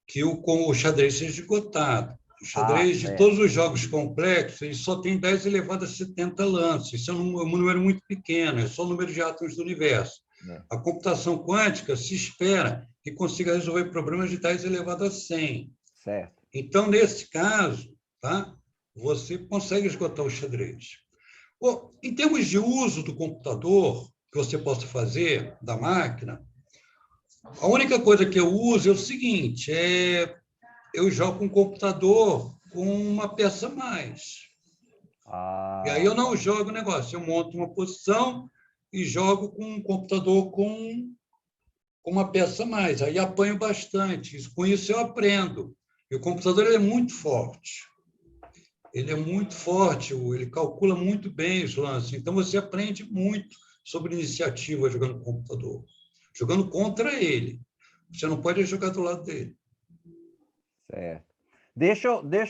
que o xadrez seja esgotado. O xadrez, de todos os jogos complexos, ele só tem 10 elevado a 70 lances. Isso é um número muito pequeno, é só o número de átomos do universo. A computação quântica se espera que consiga resolver problemas de 10 elevado a 100. Certo. Então, nesse caso, tá, você consegue esgotar o xadrez. Bom, em termos de uso do computador, que você possa fazer, da máquina, a única coisa que eu uso é o seguinte, eu jogo um computador com uma peça a mais. E aí eu não jogo o negócio, eu monto uma posição e jogo com um computador com uma peça a mais. Aí apanho bastante. Com isso eu aprendo. E o computador é muito forte. Ele é muito forte, ele calcula muito bem os lances. Então você aprende muito sobre iniciativa jogando no computador. Jogando contra ele. Você não pode jogar do lado dele. Certo. Deixa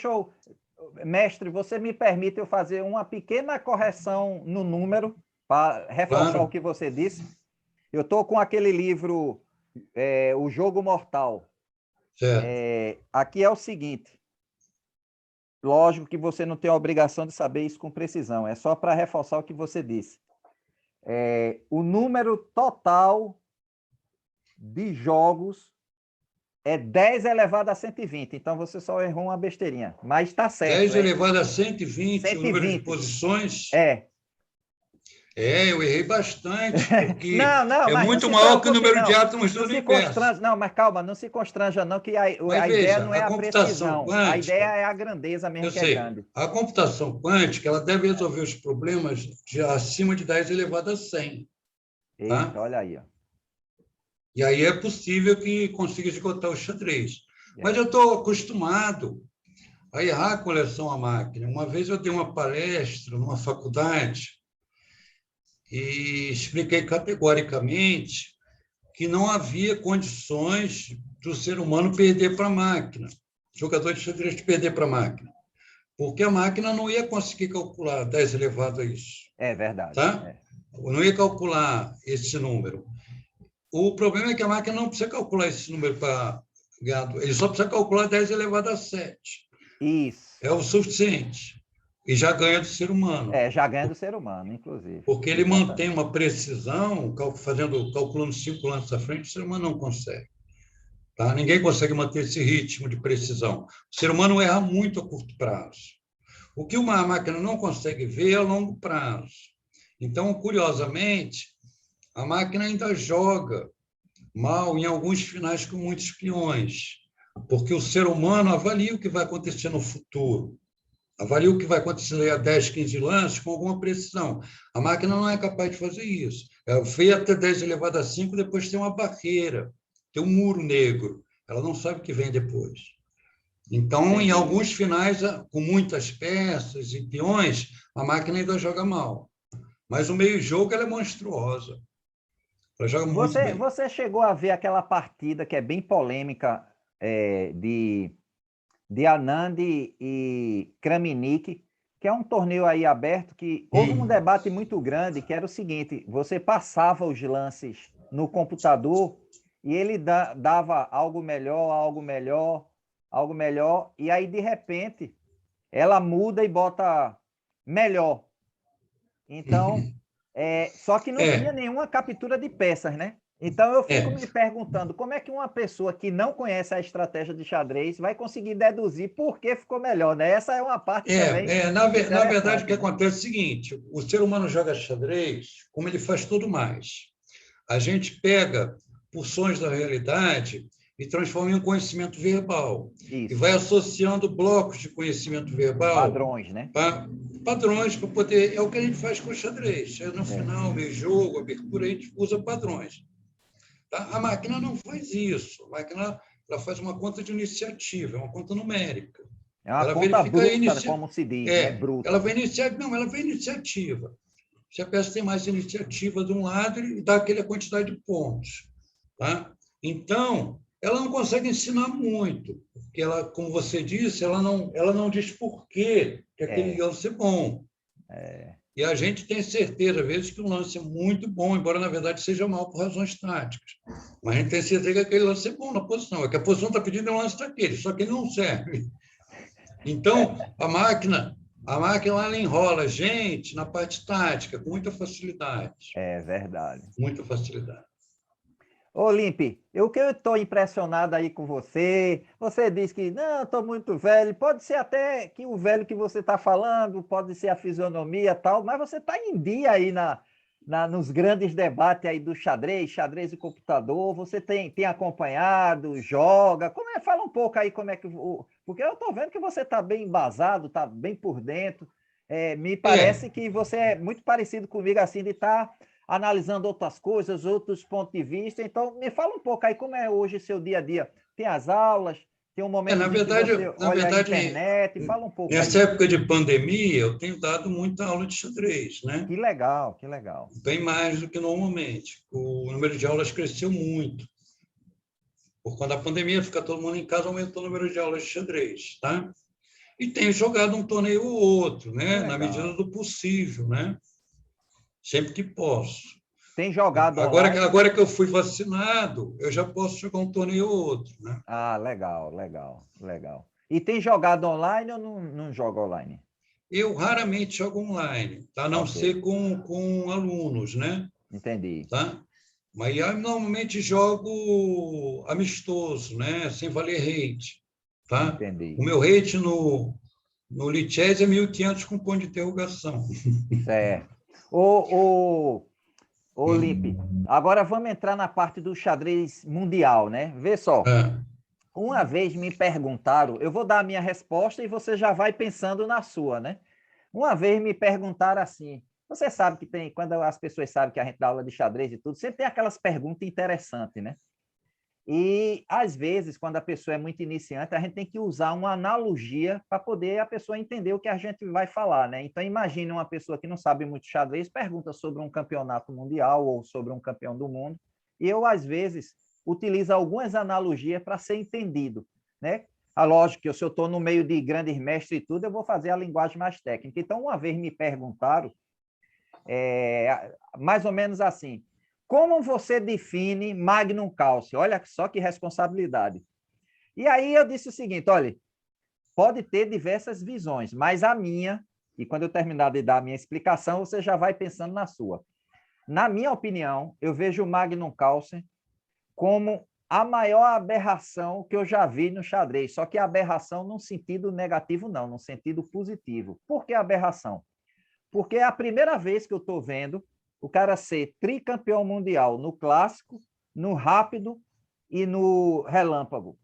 eu... Mestre, você me permite eu fazer uma pequena correção no número para reforçar o que você disse? Eu estou com aquele livro, O Jogo Mortal. Aqui é o seguinte. Lógico que você não tem a obrigação de saber isso com precisão. É só para reforçar o que você disse. O número total de jogos é 10 elevado a 120. Então, você só errou uma besteirinha. Mas está certo. 10 elevado a 120, 120. O número de posições? Eu errei bastante, porque é muito maior que o número de átomos do universo. Não, mas calma, não se constranja não, que a ideia não é a precisão. Quântica, a ideia é a grandeza mesmo, que é grande. A computação quântica ela deve resolver os problemas de acima de 10 elevado a 100. Eita, tá? Olha aí. Ó. E aí é possível que consiga esgotar o xadrez. Mas eu estou acostumado a errar com relação à máquina. Uma vez eu dei uma palestra numa faculdade e expliquei categoricamente que não havia condições do ser humano perder para a máquina, jogador de xadrez perder para a máquina, porque a máquina não ia conseguir calcular 10 elevado a isso. É verdade. Tá? Não ia calcular esse número. O problema é que a máquina não precisa calcular esse número para gado, ele só precisa calcular 10 elevado a 7. Isso. É o suficiente. E já ganha do ser humano. Já ganha do ser humano, inclusive. Porque ele mantém uma precisão, calculando 5 lances à frente, o ser humano não consegue. Tá? Ninguém consegue manter esse ritmo de precisão. O ser humano erra muito a curto prazo. O que uma máquina não consegue ver é a longo prazo. Então, curiosamente, a máquina ainda joga mal em alguns finais com muitos peões, porque o ser humano avalia o que vai acontecer no futuro. Avalia o que vai acontecer a 10, 15 lances com alguma precisão. A máquina não é capaz de fazer isso. Ela vê até 10 elevado a 5, depois tem uma barreira, tem um muro negro. Ela não sabe o que vem depois. Então, em alguns finais, com muitas peças e peões, a máquina ainda joga mal. Mas o meio-jogo ela é monstruosa. Ela joga muito bem. Você chegou a ver aquela partida que é bem polêmica de Anand e Kramnik, que é um torneio aí aberto que houve um debate muito grande, que era o seguinte: você passava os lances no computador e ele dava algo melhor, algo melhor, algo melhor, e aí, de repente, ela muda e bota melhor. Então, só que não tinha nenhuma captura de peças, né? Então, eu fico me perguntando como é que uma pessoa que não conhece a estratégia de xadrez vai conseguir deduzir por que ficou melhor, né? Essa é uma parte também Na verdade, o que interessante, né? acontece é o seguinte: o ser humano joga xadrez como ele faz tudo mais. A gente pega porções da realidade e transforma em um conhecimento verbal. E Isso, vai associando blocos de conhecimento verbal, padrões, né? padrões para poder. É o que a gente faz com o xadrez. No final, meio jogo, abertura, a gente usa padrões. Tá? A máquina não faz isso. A máquina ela faz uma conta de iniciativa, é uma conta numérica. É uma Ela conta verifica a bruta, iniciativa. como se diz, né? Ela Bruta. vai iniciar. Não, ela vai iniciativa. Se a peça tem mais iniciativa de um lado, ele dá aquela quantidade de pontos. Tá? Então, ela não consegue ensinar muito, porque ela, como você disse, ela não diz por quê que aquele lance é bom. E a gente tem certeza, às vezes, que um lance é muito bom, embora, na verdade, seja mal por razões táticas. Mas a gente tem certeza que aquele lance é bom na posição. É que a posição está pedindo um lance daquele, só que ele não serve. Então, a máquina ela enrola a gente na parte tática com muita facilidade. É verdade. Muita facilidade. Ô, Limpe, o que eu estou impressionado aí com você, você diz que não, estou muito velho, pode ser até que o velho que você está falando, pode ser a fisionomia e tal, mas você está em dia aí nos grandes debates aí do xadrez e computador, você tem acompanhado, joga, fala um pouco aí como é que... Porque eu estou vendo que você está bem embasado, está bem por dentro, me parece que você é muito parecido comigo, assim, de estar analisando outras coisas, outros pontos de vista. Então, me fala um pouco aí como é hoje seu dia a dia. Tem as aulas, tem um momento que você Na olha a verdade, internet, fala um pouco nessa aí. época de pandemia, eu tenho dado muita aula de xadrez, né? Que legal, que legal. Bem mais do que normalmente. O número de aulas cresceu muito. Por conta da pandemia, fica todo mundo em casa, aumentou o número de aulas de xadrez, tá? E tenho jogado um torneio ou outro, Que né? Na medida legal. do possível, né? Sempre que posso. Tem jogado online? Agora que eu fui vacinado, eu já posso jogar um torneio ou outro, né? Ah, legal, legal, legal. E tem jogado online ou não joga online? Eu raramente jogo online, tá? A não Ok, ser com alunos, né? entendi, Tá? Mas eu normalmente jogo amistoso, né? Sem valer rate, tá? entendi. O meu rate no Lichess é 1.500 com ponto de interrogação. Certo. Ô, Lipe, agora vamos entrar na parte do xadrez mundial, né? Vê só. É, Uma vez me perguntaram, eu vou dar a minha resposta e você já vai pensando na sua, né? Uma vez me perguntaram assim, você sabe que tem, quando as pessoas sabem que a gente dá aula de xadrez e tudo, sempre tem aquelas perguntas interessantes, né? E, às vezes, quando a pessoa é muito iniciante, a gente tem que usar uma analogia para poder a pessoa entender o que a gente vai falar, né? Então, imagine uma pessoa que não sabe muito xadrez, pergunta sobre um campeonato mundial ou sobre um campeão do mundo, e eu, às vezes, utilizo algumas analogias para ser entendido, né? Lógico que se eu estou no meio de grandes mestres e tudo, eu vou fazer a linguagem mais técnica. Então, uma vez me perguntaram, mais ou menos assim, como você define Magnum Cálcio? Olha só que responsabilidade. E aí eu disse o seguinte, olha, pode ter diversas visões, mas a minha, e quando eu terminar de dar a minha explicação, você já vai pensando na sua. Na minha opinião, eu vejo o Magnum Carlsen como a maior aberração que eu já vi no xadrez, só que aberração num sentido negativo não, num sentido positivo. Por que aberração? Porque é a primeira vez que eu estou vendo o cara ser tricampeão mundial no clássico, no rápido e no relâmpago.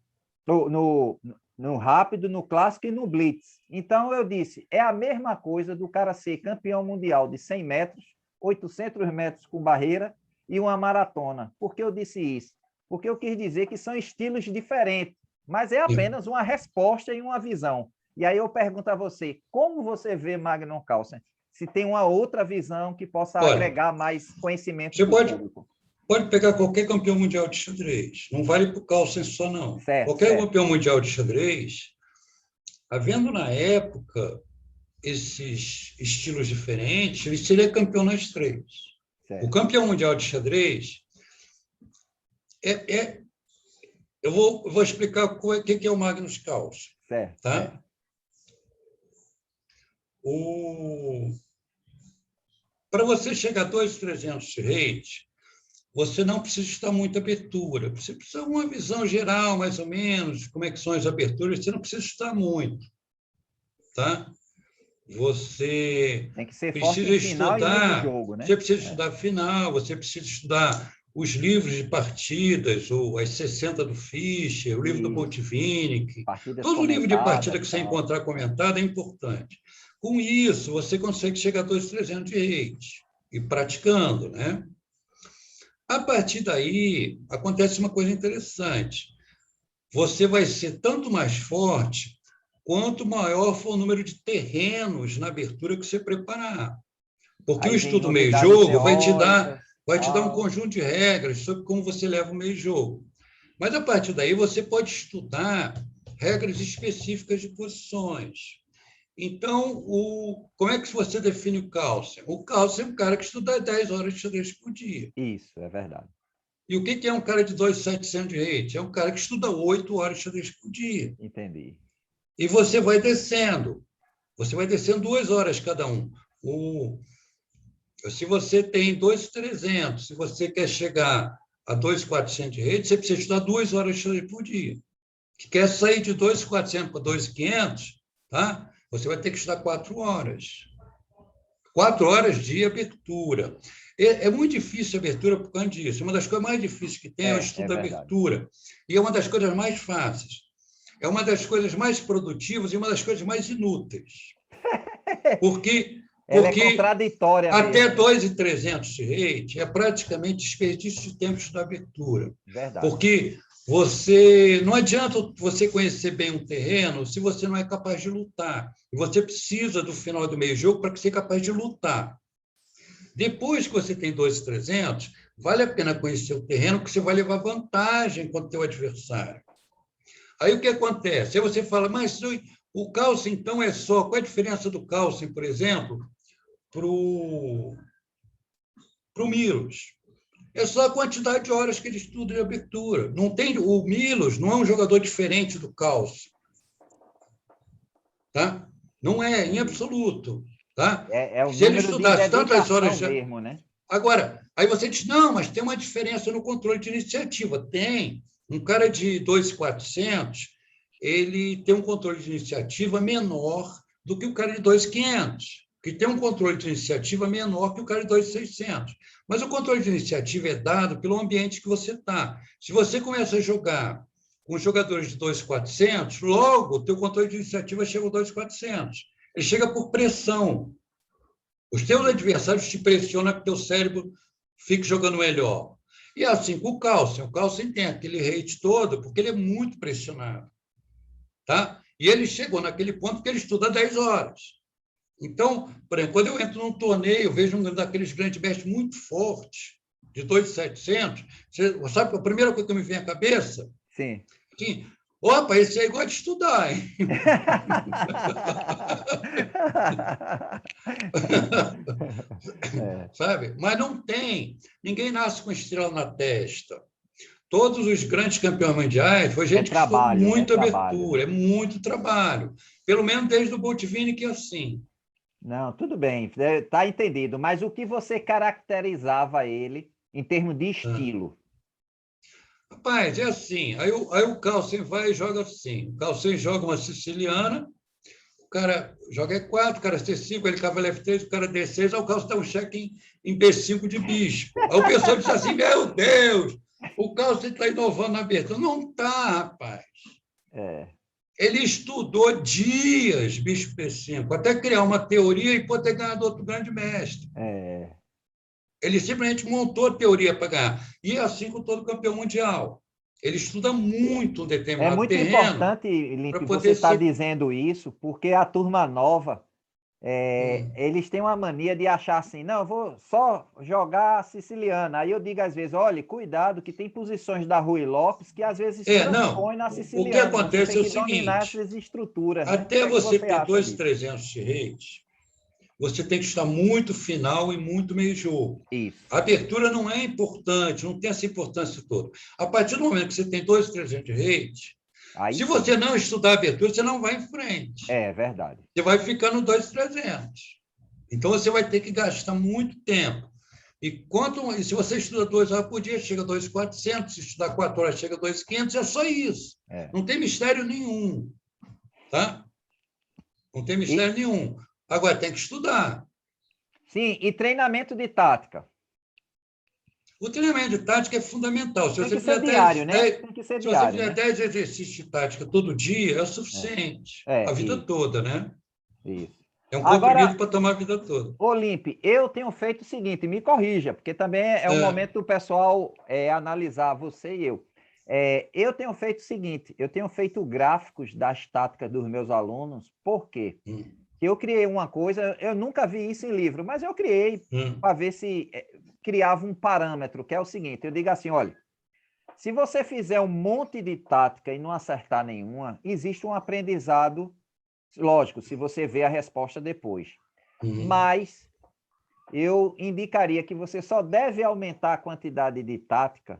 No rápido, no clássico e no blitz. Então, eu disse, é a mesma coisa do cara ser campeão mundial de 100 metros, 800 metros com barreira e uma maratona. Por que eu disse isso? Porque eu quis dizer que são estilos diferentes, mas é apenas uma resposta e uma visão. E aí eu pergunto a você, como você vê Magnus Carlsen? Se tem uma outra visão que possa olha, agregar mais conhecimento você para o público. pode pegar qualquer campeão mundial de xadrez, não vale para o Carlsen só, não. Certo, Qualquer certo. campeão mundial de xadrez, havendo na época esses estilos diferentes, ele seria campeão nas três. O Certo. campeão mundial de xadrez, Eu vou explicar o que é o Magnus Carlsen. Certo, Tá? certo. Para você chegar a 2.300 de rate, você não precisa estudar muita abertura. Você precisa de uma visão geral, mais ou menos, de como é que são as aberturas. Você não precisa estudar muito. Tá? Você Tem que ser forte precisa em final e estudar, mid-jogo, né? você precisa estudar final, você precisa estudar os livros de partidas, ou as 60 do Fischer, o livro do Isso. Boltvinnik. Partidas Todo livro de partida comentadas que e você tal. encontrar comentado é importante. Com isso, você consegue chegar a 2.300 de rate, e praticando, né? A partir daí, acontece uma coisa interessante. Você vai ser tanto mais forte quanto maior for o número de terrenos na abertura que você preparar. Porque o Aí vem estudo novidades meio-jogo teóricas, vai te dar um tal. conjunto de regras sobre como você leva o meio-jogo. Mas, a partir daí, você pode estudar regras específicas de posições. Então, como é que você define o Carlsen? O Carlsen é um cara que estuda 10 horas de xadrez por dia. Isso, é verdade. E o que é um cara de 2.700 de rate? É um cara que estuda 8 horas de xadrez por dia. Entendi. E você vai descendo. Você vai descendo 2 horas cada um. Se você tem 2.300, se você quer chegar a 2.400 de rate, você precisa estudar 2 horas de xadrez por dia. Que quer sair de 2.400 para 2.500, tá? Você vai ter que estudar 4 horas. 4 horas de abertura. É muito difícil a abertura por causa disso. Uma das coisas mais difíceis que tem é o estudo da abertura. E é uma das coisas mais fáceis. É uma das coisas mais produtivas e uma das coisas mais inúteis. Porque Ela é contraditória até mesmo. 2.300 de rate é praticamente desperdício de tempo da abertura. Verdade. Porque não adianta você conhecer bem um terreno se você não é capaz de lutar. E você precisa do final do meio-jogo para ser capaz de lutar. Depois que você tem 2.300, vale a pena conhecer o terreno, porque você vai levar vantagem contra o teu adversário. Aí o que acontece? Aí você fala, mas o Carlsen, então, é só... Qual é a diferença do Carlsen, por exemplo, para o Milos? É só a quantidade de horas que ele estuda de abertura. O Milos não é um jogador diferente do Carlsen. Tá? Não é, em absoluto. Tá? É o Se ele número de estudasse tantas horas... mesmo, né? Agora, aí você diz, não, mas tem uma diferença no controle de iniciativa. Tem. Um cara de 2.400, ele tem um controle de iniciativa menor do que o cara de 2.500, que tem um controle de iniciativa menor que o cara de 2.600. Mas o controle de iniciativa é dado pelo ambiente que você está. Se você começa a jogar com jogadores de 2.400, logo o teu controle de iniciativa chega a 2.400. Ele chega por pressão. Os teus adversários te pressionam para que o teu cérebro fique jogando melhor. E assim com o Carlsen. O Carlsen tem aquele rate todo porque ele é muito pressionado. Tá? E ele chegou naquele ponto que ele estuda 10 horas. Então, por exemplo, quando eu entro num torneio, vejo um daqueles grandes mestres muito fortes, de 2.700, sabe a primeira coisa que me vem à cabeça? Sim. Que, opa, esse aí gosta de estudar, hein? Sabe? Mas não tem. Ninguém nasce com estrela na testa. Todos os grandes campeões mundiais foi gente que estudou muito abertura, é muito trabalho. Pelo menos desde o Boltvinnik que é assim. Não, tudo bem, está entendido. Mas o que você caracterizava ele em termos de estilo? Rapaz, é assim. Aí o Carlsen vai e joga assim. O Carlsen joga uma siciliana, o cara joga E4, o cara C5, ele cavalo F3, o cara D6, aí o Carlsen dá um cheque em B5 de bispo. Aí o pessoal diz assim, meu Deus, o Carlsen está inovando na abertura. Não está, rapaz. Ele estudou dias bispo B5, até criar uma teoria e poder ganhar do outro grande mestre. Ele simplesmente montou a teoria para ganhar. E é assim com todo campeão mundial. Ele estuda muito um determinado terreno. É muito importante, Limpe, você está dizendo isso, porque a turma nova, eles têm uma mania de achar assim, não, eu vou só jogar siciliana. Aí eu digo às vezes, olha, cuidado, que tem posições da Ruy Lopes que às vezes transpõem na siciliana. O que acontece você tem é o que seguinte, dominar essas estruturas. até né? você ter 2.300 de rate, você tem que estudar muito final e muito meio-jogo. Isso. A abertura não é importante, não tem essa importância toda. A partir do momento que você tem 2.300 de rate, Aí se sim. você não estudar a abertura, você não vai em frente. É verdade. Você vai ficar no 2.300. Então, você vai ter que gastar muito tempo. E se você estuda 2 horas por dia, chega a 2.400. Se estudar 4 horas, chega a 2.500. É só isso. É. Não tem mistério nenhum. Tá? Não tem E, mistério nenhum. Agora, tem que estudar. sim, e treinamento de tática. O treinamento de tática é fundamental. Tem que ser diário, né? Tem que ser Se você diário, fizer né? 10 exercícios de tática todo dia, é o É, suficiente. A é vida isso, toda, né? isso. É um Agora, comprimido para tomar a vida toda. Olimpe, eu tenho feito o seguinte, me corrija, porque também é um É. momento do pessoal analisar você e eu. Eu tenho feito o seguinte, eu tenho feito gráficos das táticas dos meus alunos, por quê? Hum, Eu criei uma coisa, eu nunca vi isso em livro, mas eu criei hum, para ver se criava um parâmetro, que é o seguinte, eu digo assim, olha, se você fizer um monte de tática e não acertar nenhuma, existe um aprendizado, lógico, se você vê a resposta depois. hum. Mas eu indicaria que você só deve aumentar a quantidade de tática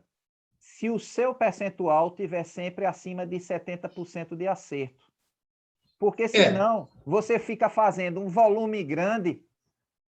se o seu percentual tiver sempre acima de 70% de acerto. Porque É, senão você fica fazendo um volume grande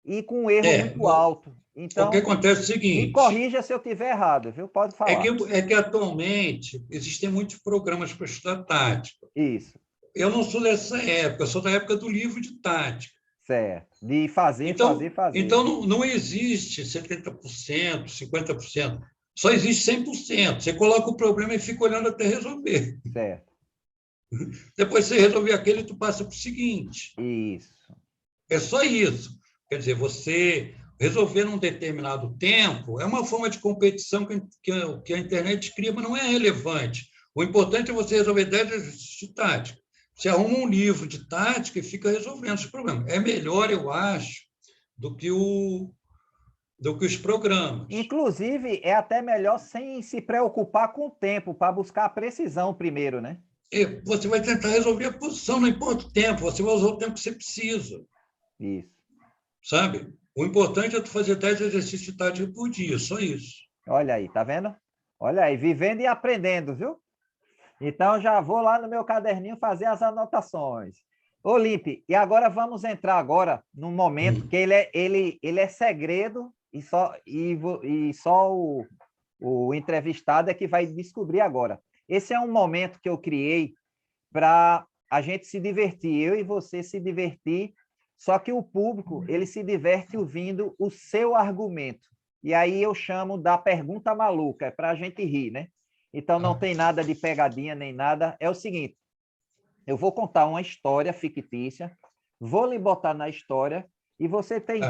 e com um erro é. muito alto. O que Então, acontece é o me seguinte, corrija se eu estiver errado, viu? Pode é que, falar. é que atualmente existem muitos programas para estudar tática. Isso, Eu não sou dessa época, eu sou da época do livro de tática. certo. De fazer, Então, fazer, fazer, então né? não existe 70%, 50%. Só existe 100%. Você coloca o problema e fica olhando até resolver. Certo. Depois você resolver aquele, tu passa para o seguinte. Isso. É só isso. Quer dizer, você resolver num determinado tempo é uma forma de competição que a internet cria, mas não é relevante. O importante é você resolver 10 exercícios de tática. Você arruma um livro de tática e fica resolvendo os problemas. É melhor, eu acho, do que, do que os programas. Inclusive, é até melhor sem se preocupar com o tempo, para buscar a precisão primeiro, né? E você vai tentar resolver a posição, não importa o tempo, você vai usar o tempo que você precisa, Isso. sabe? O importante é tu fazer 10 exercícios de tática por dia, só isso. Olha aí, tá vendo? Olha aí, vivendo e aprendendo, viu? Então já vou lá no meu caderninho fazer as anotações. Olimpe, e agora vamos entrar agora num momento que ele é segredo e só o entrevistado é que vai descobrir agora. Esse é um momento que eu criei para a gente se divertir, eu e você se divertir, só que o público, ele se diverte ouvindo o seu argumento. E aí eu chamo da pergunta maluca, é para a gente rir, né? Então não tem nada de pegadinha nem nada. É o seguinte, eu vou contar uma história fictícia, vou lhe botar na história e você tem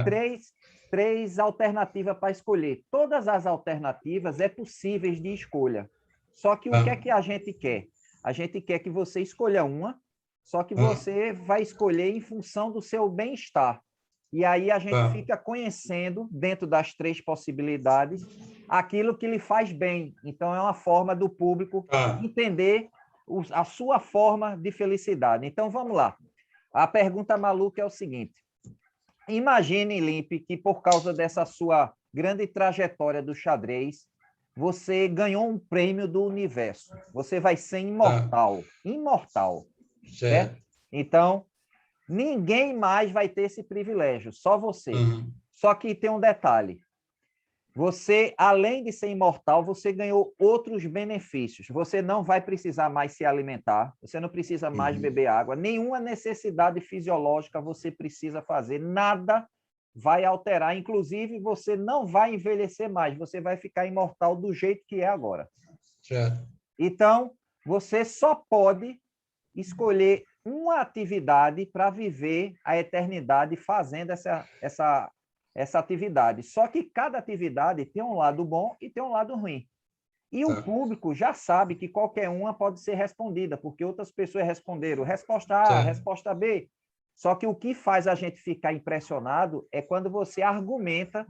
três alternativas para escolher. Todas as alternativas é possíveis de escolha. Só que o que é que a gente quer? A gente quer que você escolha uma, só que você vai escolher em função do seu bem-estar. E aí a gente fica conhecendo, dentro das três possibilidades, aquilo que lhe faz bem. Então, é uma forma do público entender a sua forma de felicidade. Então, vamos lá. A pergunta maluca é o seguinte. Imagine, Limpe, que por causa dessa sua grande trajetória do xadrez, você ganhou um prêmio do universo. Você vai ser imortal. Imortal. Certo? Então, ninguém mais vai ter esse privilégio, só você. Só que tem um detalhe. Você, além de ser imortal, você ganhou outros benefícios. Você não vai precisar mais se alimentar, você não precisa mais beber água, nenhuma necessidade fisiológica você precisa fazer, nada vai alterar. Inclusive, você não vai envelhecer mais, você vai ficar imortal do jeito que é agora. Certo. Então, você só pode escolher uma atividade para viver a eternidade fazendo essa atividade. Só que cada atividade tem um lado bom e tem um lado ruim. E o público já sabe que qualquer uma pode ser respondida, porque outras pessoas responderam resposta A, resposta B. Só que o que faz a gente ficar impressionado é quando você argumenta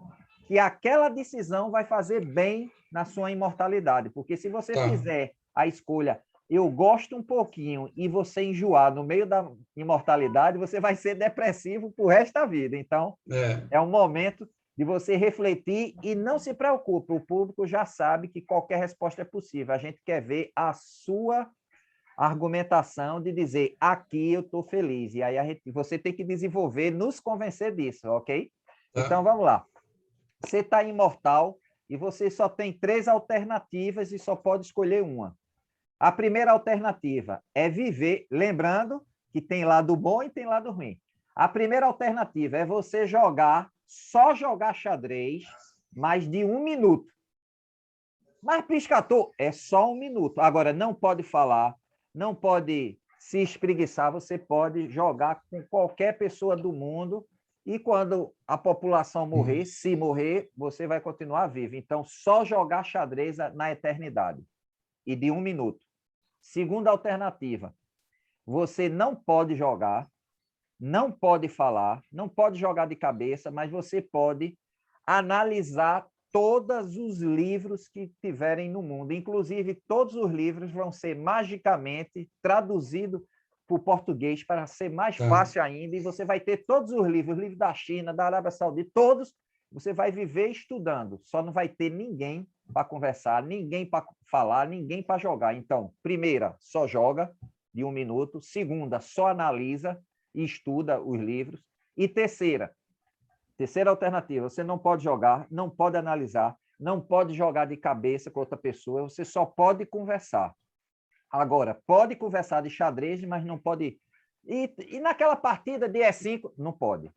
que aquela decisão vai fazer bem na sua imortalidade. Porque se você fizer a escolha eu gosto um pouquinho e você enjoar no meio da imortalidade, você vai ser depressivo pro resto da vida. Então, é um momento de você refletir e não se preocupe, o público já sabe que qualquer resposta é possível. A gente quer ver a sua argumentação de dizer, aqui eu estou feliz. E aí você tem que desenvolver, nos convencer disso, ok? Então, vamos lá. Você está imortal e você só tem 3 alternativas e só pode escolher uma. A primeira alternativa é viver, lembrando que tem lado bom e tem lado ruim. A primeira alternativa é você só jogar xadrez, mais de 1 minuto. Mas, Piscator, é só 1 minuto. Agora, não pode falar, não pode se espreguiçar, você pode jogar com qualquer pessoa do mundo e quando a população morrer, se morrer, você vai continuar vivo. Então, só jogar xadrez na eternidade e de 1 minuto. Segunda alternativa, você não pode jogar, não pode falar, não pode jogar de cabeça, mas você pode analisar todos os livros que tiverem no mundo. Inclusive, todos os livros vão ser magicamente traduzidos para o português para ser mais fácil ainda, e você vai ter todos os livros da China, da Arábia Saudita, todos, você vai viver estudando, só não vai ter ninguém para conversar, ninguém para falar, ninguém para jogar. Então, primeira, só joga de 1 minuto. Segunda, só analisa e estuda os livros. E terceira alternativa, você não pode jogar, não pode analisar, não pode jogar de cabeça com outra pessoa, você só pode conversar. Agora, pode conversar de xadrez, mas não pode... E naquela partida de E5, não pode.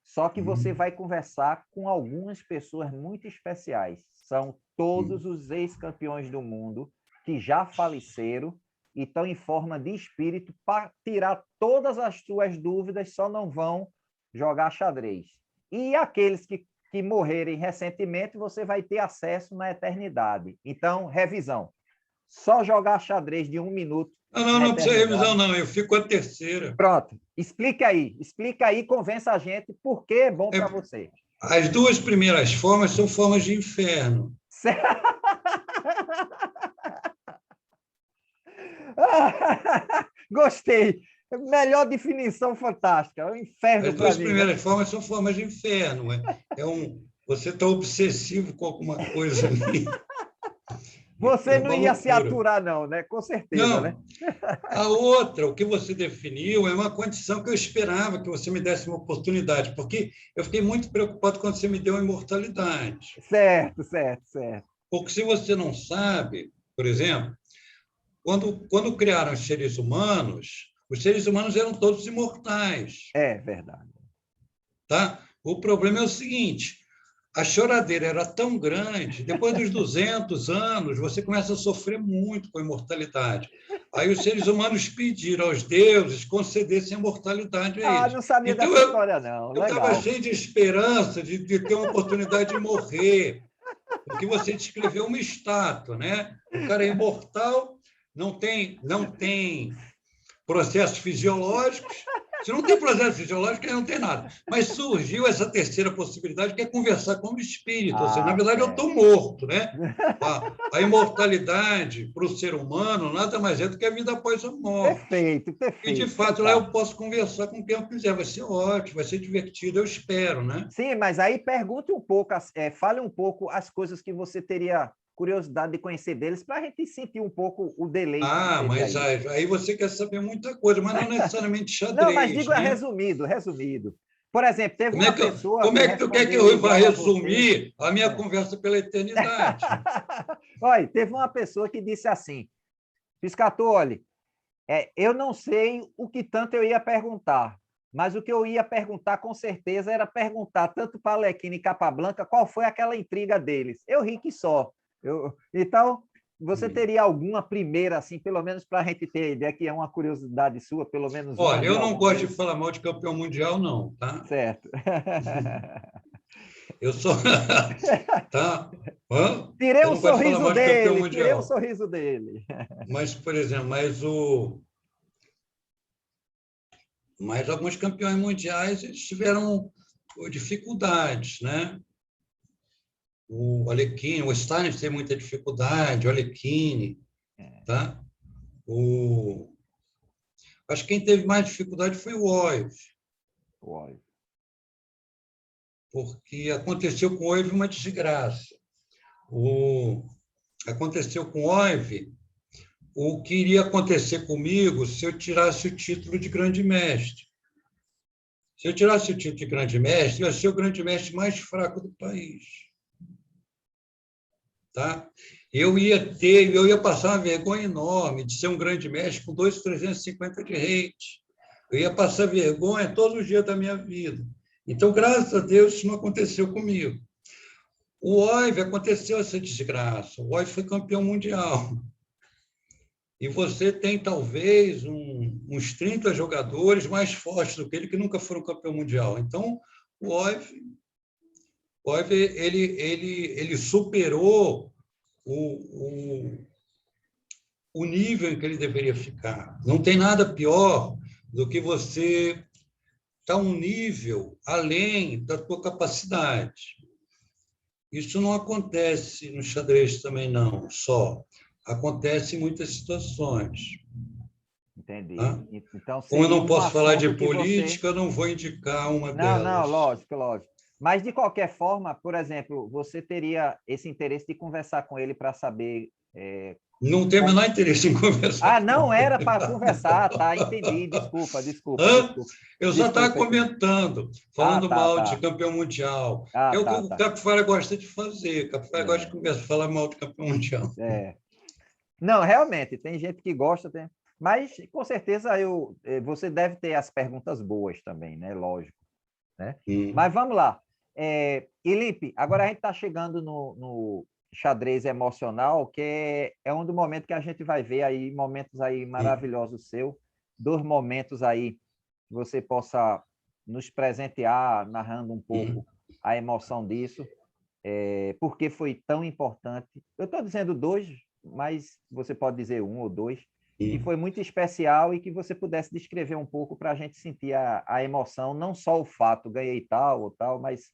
Só que você vai conversar com algumas pessoas muito especiais. São todos os ex-campeões do mundo que já faleceram e estão em forma de espírito para tirar todas as suas dúvidas, só não vão jogar xadrez. E aqueles que morrerem recentemente, você vai ter acesso na eternidade. Então, revisão. Só jogar xadrez de 1 minuto. Não precisa revisão, não. Eu fico com a terceira. Pronto. Explica aí, convença a gente por que é bom para você. As 2 primeiras formas são formas de inferno. Gostei. Melhor definição fantástica. É um inferno. As 2 primeiras formas são formas de inferno. Você está obsessivo com alguma coisa ali. Você não ia se aturar, não, né? Com certeza, não. Né? A outra, o que você definiu, é uma condição que eu esperava que você me desse uma oportunidade, porque eu fiquei muito preocupado quando você me deu a imortalidade. Certo. Porque se você não sabe, por exemplo, quando criaram os seres humanos eram todos imortais. É verdade. Tá? O problema é o seguinte, a choradeira era tão grande, depois dos 200 anos, você começa a sofrer muito com a imortalidade. Aí os seres humanos pediram aos deuses concedessem a imortalidade a eles. Não sabia então, dessa história, não. Eu estava cheio de esperança de ter uma oportunidade de morrer, porque você descreveu uma estátua, né? O cara é imortal, não tem processos fisiológicos. Se não tem processo fisiológico, aí não tem nada. Mas surgiu essa terceira possibilidade, que é conversar como espírito. Ou seja, na verdade, eu estou morto, né? A imortalidade para o ser humano nada mais é do que a vida após a morte. Perfeito. E, de fato, lá eu posso conversar com quem eu quiser. Vai ser ótimo, vai ser divertido, eu espero, né? Sim, mas aí pergunte um pouco, fale um pouco as coisas que você teria curiosidade de conhecer deles, para a gente sentir um pouco o deleite. Mas aí você quer saber muita coisa, mas não necessariamente xadrez. Não, mas digo, né? resumido. Por exemplo, teve uma pessoa... Como é que tu quer que eu vá resumir a minha conversa pela eternidade? Olha, teve uma pessoa que disse assim, Piscator, olha, eu não sei o que tanto eu ia perguntar, mas o que eu ia perguntar, com certeza, era perguntar tanto para Arlequina e Capablanca qual foi aquela intriga deles. Eu ri que só. Então, você teria alguma primeira, assim, pelo menos para a gente ter a ideia, que é uma curiosidade sua, pelo menos... Olha, eu não gosto de falar mal de campeão mundial, não, tá? Certo. Eu sou... tá? Tirei o sorriso dele. Mas, por exemplo, mas alguns campeões mundiais eles tiveram dificuldades, né? O Alekhine, o Stanis tem muita dificuldade, o Alekhine, tá? Acho que quem teve mais dificuldade foi o Oive, Olha, porque aconteceu com o Oive uma desgraça. Aconteceu com o Oive o que iria acontecer comigo se eu tirasse o título de grande mestre. Se eu tirasse o título de grande mestre, eu ia ser o grande mestre mais fraco do país. Tá? Eu ia passar uma vergonha enorme de ser um grande mestre com 2.350 de rate. Eu ia passar vergonha todos os dias da minha vida. Então, graças a Deus, isso não aconteceu comigo. O Oive aconteceu essa desgraça. O Oive foi campeão mundial. E você tem, talvez, uns 30 jogadores mais fortes do que ele, que nunca foram campeão mundial. Então, o Oive ele superou o nível em que ele deveria ficar. Não tem nada pior do que você estar um nível além da tua capacidade. Isso não acontece no xadrez também, não, só. Acontece em muitas situações. entendi. Tá? Então, Como eu seria não um posso falar de assunto que você... política, eu não vou indicar uma Não, não, delas. lógico, lógico. Mas, de qualquer forma, por exemplo, você teria esse interesse de conversar com ele para saber... Não tenho o menor interesse em conversar Ah, com não ele. era para conversar, tá? Entendi. Desculpa, desculpa, Hã? desculpa. Eu só estava Desculpa, entendi. comentando, Ah, falando tá, mal de tá. campeão mundial, que Ah, é o que tá, o tá. Capivara gosta de fazer. O Capivara gosta de É, conversar, falar mal de campeão mundial. é. Não, realmente, tem gente que gosta, mas com certeza você deve ter as perguntas boas também, né? Lógico, né? Mas vamos lá. Ilipe, agora a gente está chegando no xadrez emocional, que é um dos momentos que a gente vai ver aí, momentos aí maravilhosos seu, 2 momentos aí que você possa nos presentear, narrando um pouco a emoção disso, por que foi tão importante. Eu estou dizendo 2, mas você pode dizer 1 ou 2, que foi muito especial e que você pudesse descrever um pouco para a gente sentir a emoção, não só o fato, ganhei tal ou tal, mas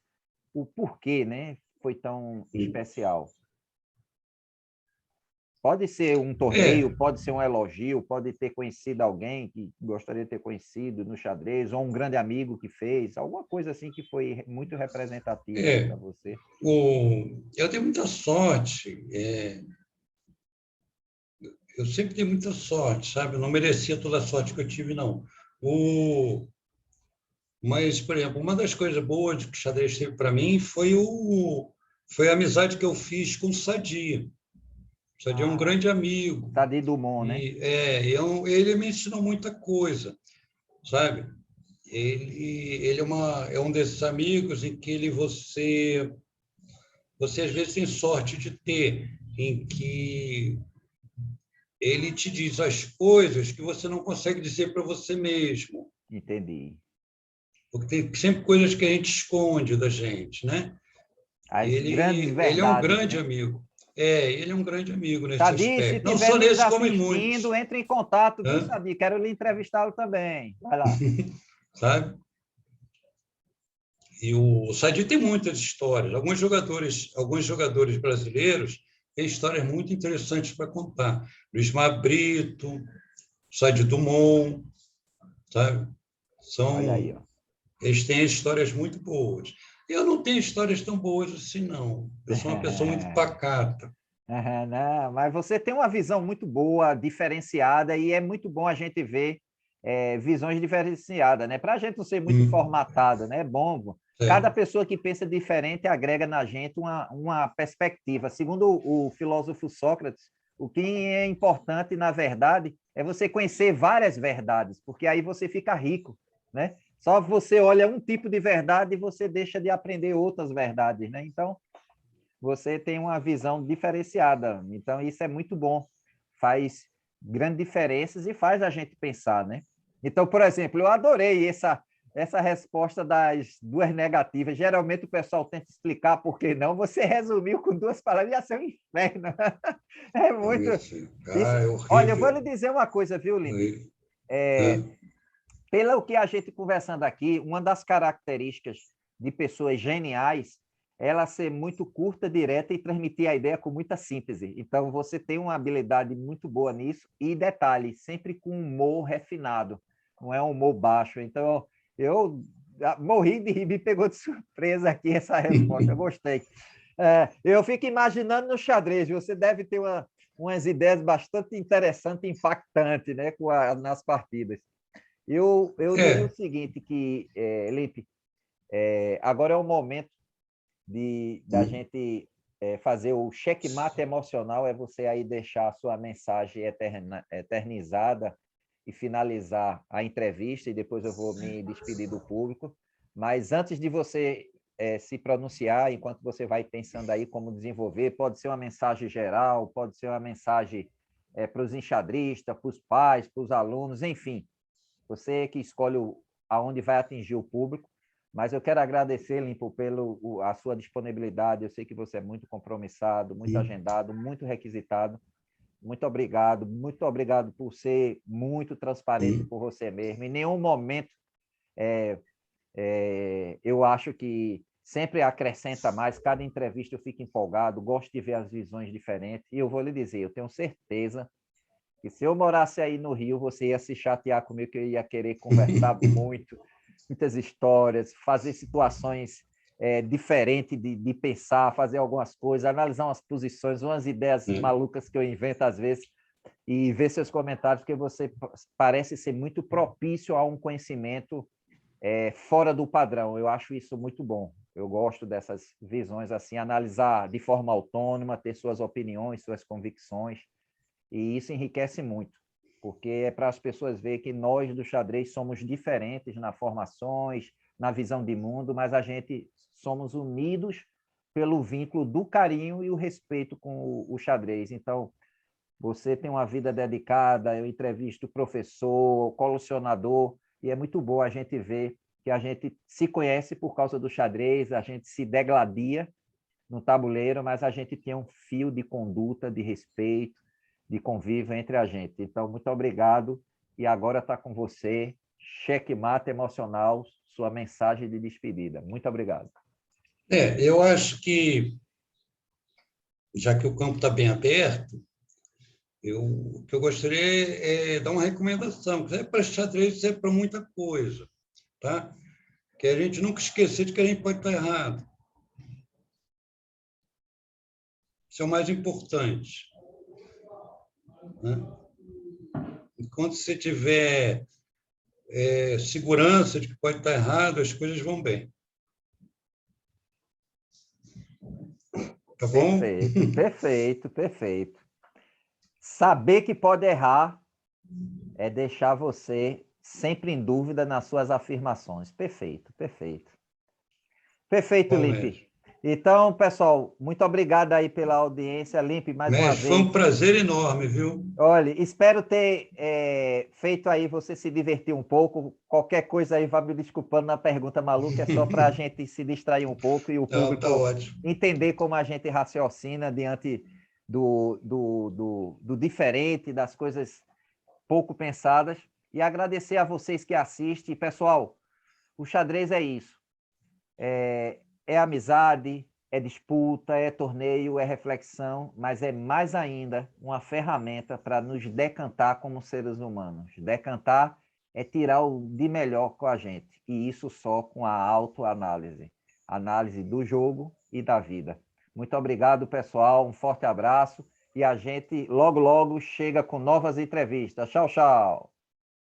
o porquê, né, foi tão especial. Pode ser um torneio, É, pode ser um elogio, pode ter conhecido alguém que gostaria de ter conhecido no xadrez, ou um grande amigo que fez, alguma coisa assim que foi muito representativa aí é. para você. Eu tenho muita sorte. Eu sempre tenho muita sorte, sabe? Eu não merecia toda a sorte que eu tive, não. Mas, por exemplo, uma das coisas boas que o xadrez teve para mim foi a amizade que eu fiz com o Sadi. O Sadi é um Ah, grande amigo. Sadi Dumont, né? Ele me ensinou muita coisa, sabe? Ele é um desses amigos em que você às vezes tem sorte de ter, em que ele te diz as coisas que você não consegue dizer para você mesmo, Entendi. porque tem sempre coisas que a gente esconde da gente, né? As grandes Ele é um verdades, grande né? amigo. Ele é um grande amigo nesse Sadi, se aspecto. Não estiver só nos nesse, como em assistindo, muitos. entre em contato, viu, Né? Sadi? Quero lhe entrevistá-lo também. Vai lá. Sabe? E o Sadi tem muitas histórias. Alguns jogadores brasileiros têm histórias muito interessantes para contar. Luiz Brito, Sadi Dumont, sabe? Olha aí, ó. Eles têm histórias muito boas. Eu não tenho histórias tão boas assim, não. Eu sou uma pessoa muito pacata. Não, mas você tem uma visão muito boa, diferenciada, e é muito bom a gente ver visões diferenciadas, né? Para a gente não ser muito formatada, né? É bom. Cada É. pessoa que pensa diferente agrega na gente uma perspectiva. Segundo o filósofo Sócrates, o que é importante, na verdade, é você conhecer várias verdades, porque aí você fica rico, né? Só você olha um tipo de verdade e você deixa de aprender outras verdades, né? Então, você tem uma visão diferenciada. Então, isso é muito bom. Faz grandes diferenças e faz a gente pensar, né? Então, por exemplo, eu adorei essa resposta das 2 negativas. Geralmente o pessoal tenta explicar por que não. Você resumiu com 2 palavras, ia ser um inferno. É muito... Isso... É Olha, eu vou lhe horrível. dizer uma coisa, viu, Limpe? É. Pelo que a gente conversando aqui, uma das características de pessoas geniais ela ser muito curta, direta e transmitir a ideia com muita síntese. Então, você tem uma habilidade muito boa nisso. E detalhe, sempre com humor refinado, não é um humor baixo. Então, eu morri de rir, me pegou de surpresa aqui essa resposta, eu gostei. Eu fico imaginando no xadrez, você deve ter umas ideias bastante interessantes e impactantes, né, nas partidas. Eu diria o seguinte, que, Lipe, agora é o momento da gente fazer o checkmate emocional, é você aí deixar a sua mensagem eternizada e finalizar a entrevista, e depois eu vou me despedir do público. Mas antes de você se pronunciar, enquanto você vai pensando aí como desenvolver, pode ser uma mensagem geral, pode ser uma mensagem para os enxadristas, para os pais, para os alunos, enfim. Você que escolhe aonde vai atingir o público, mas eu quero agradecer, Limpo, a sua disponibilidade. Eu sei que você é muito compromissado, muito agendado, muito requisitado. Muito obrigado por ser muito transparente por você mesmo. Em nenhum momento eu acho que sempre acrescenta mais. Cada entrevista eu fico empolgado, gosto de ver as visões diferentes. E eu vou lhe dizer, eu tenho certeza que se eu morasse aí no Rio, você ia se chatear comigo, que eu ia querer conversar muito, muitas histórias, fazer situações diferentes de pensar, fazer algumas coisas, analisar umas posições, umas ideias malucas que eu invento às vezes, e ver seus comentários, porque você parece ser muito propício a um conhecimento fora do padrão. Eu acho isso muito bom. Eu gosto dessas visões assim, analisar de forma autônoma, ter suas opiniões, suas convicções, e isso enriquece muito, porque é para as pessoas verem que nós do xadrez somos diferentes nas formações, na visão de mundo, mas a gente somos unidos pelo vínculo do carinho e o respeito com o xadrez. Então, você tem uma vida dedicada, eu entrevisto professor, colecionador, e é muito bom a gente ver que a gente se conhece por causa do xadrez, a gente se degladia no tabuleiro, mas a gente tem um fio de conduta, de respeito, de convívio entre a gente. Então, muito obrigado. E agora está com você, checkmate emocional, sua mensagem de despedida. Muito obrigado. Eu acho que, já que o campo está bem aberto, o que eu gostaria é dar uma recomendação, que serve para xadrez, serve para muita coisa, tá? Que a gente nunca esquecer de que a gente pode estar errado. Isso é o mais importante, né? Enquanto você tiver segurança de que pode estar errado, as coisas vão bem. Tá bom? Perfeito, perfeito, perfeito. Saber que pode errar é deixar você sempre em dúvida nas suas afirmações. Perfeito, perfeito. Perfeito, Bom, Limpe. Então, pessoal, muito obrigado aí pela audiência, Limpe, mais uma mestre, foi vez. um prazer enorme, viu? Olha, espero ter feito aí você se divertir um pouco. Qualquer coisa aí, vá me desculpando na pergunta maluca, é só para a gente se distrair um pouco e o Não, tá público ótimo. entender como a gente raciocina diante do diferente, das coisas pouco pensadas. E agradecer a vocês que assistem. Pessoal, o xadrez é isso. É amizade, é disputa, é torneio, é reflexão, mas é mais ainda uma ferramenta para nos decantar como seres humanos. Decantar é tirar o de melhor com a gente, e isso só com a autoanálise, análise do jogo e da vida. Muito obrigado, pessoal, um forte abraço, e a gente logo, logo chega com novas entrevistas. Tchau, tchau!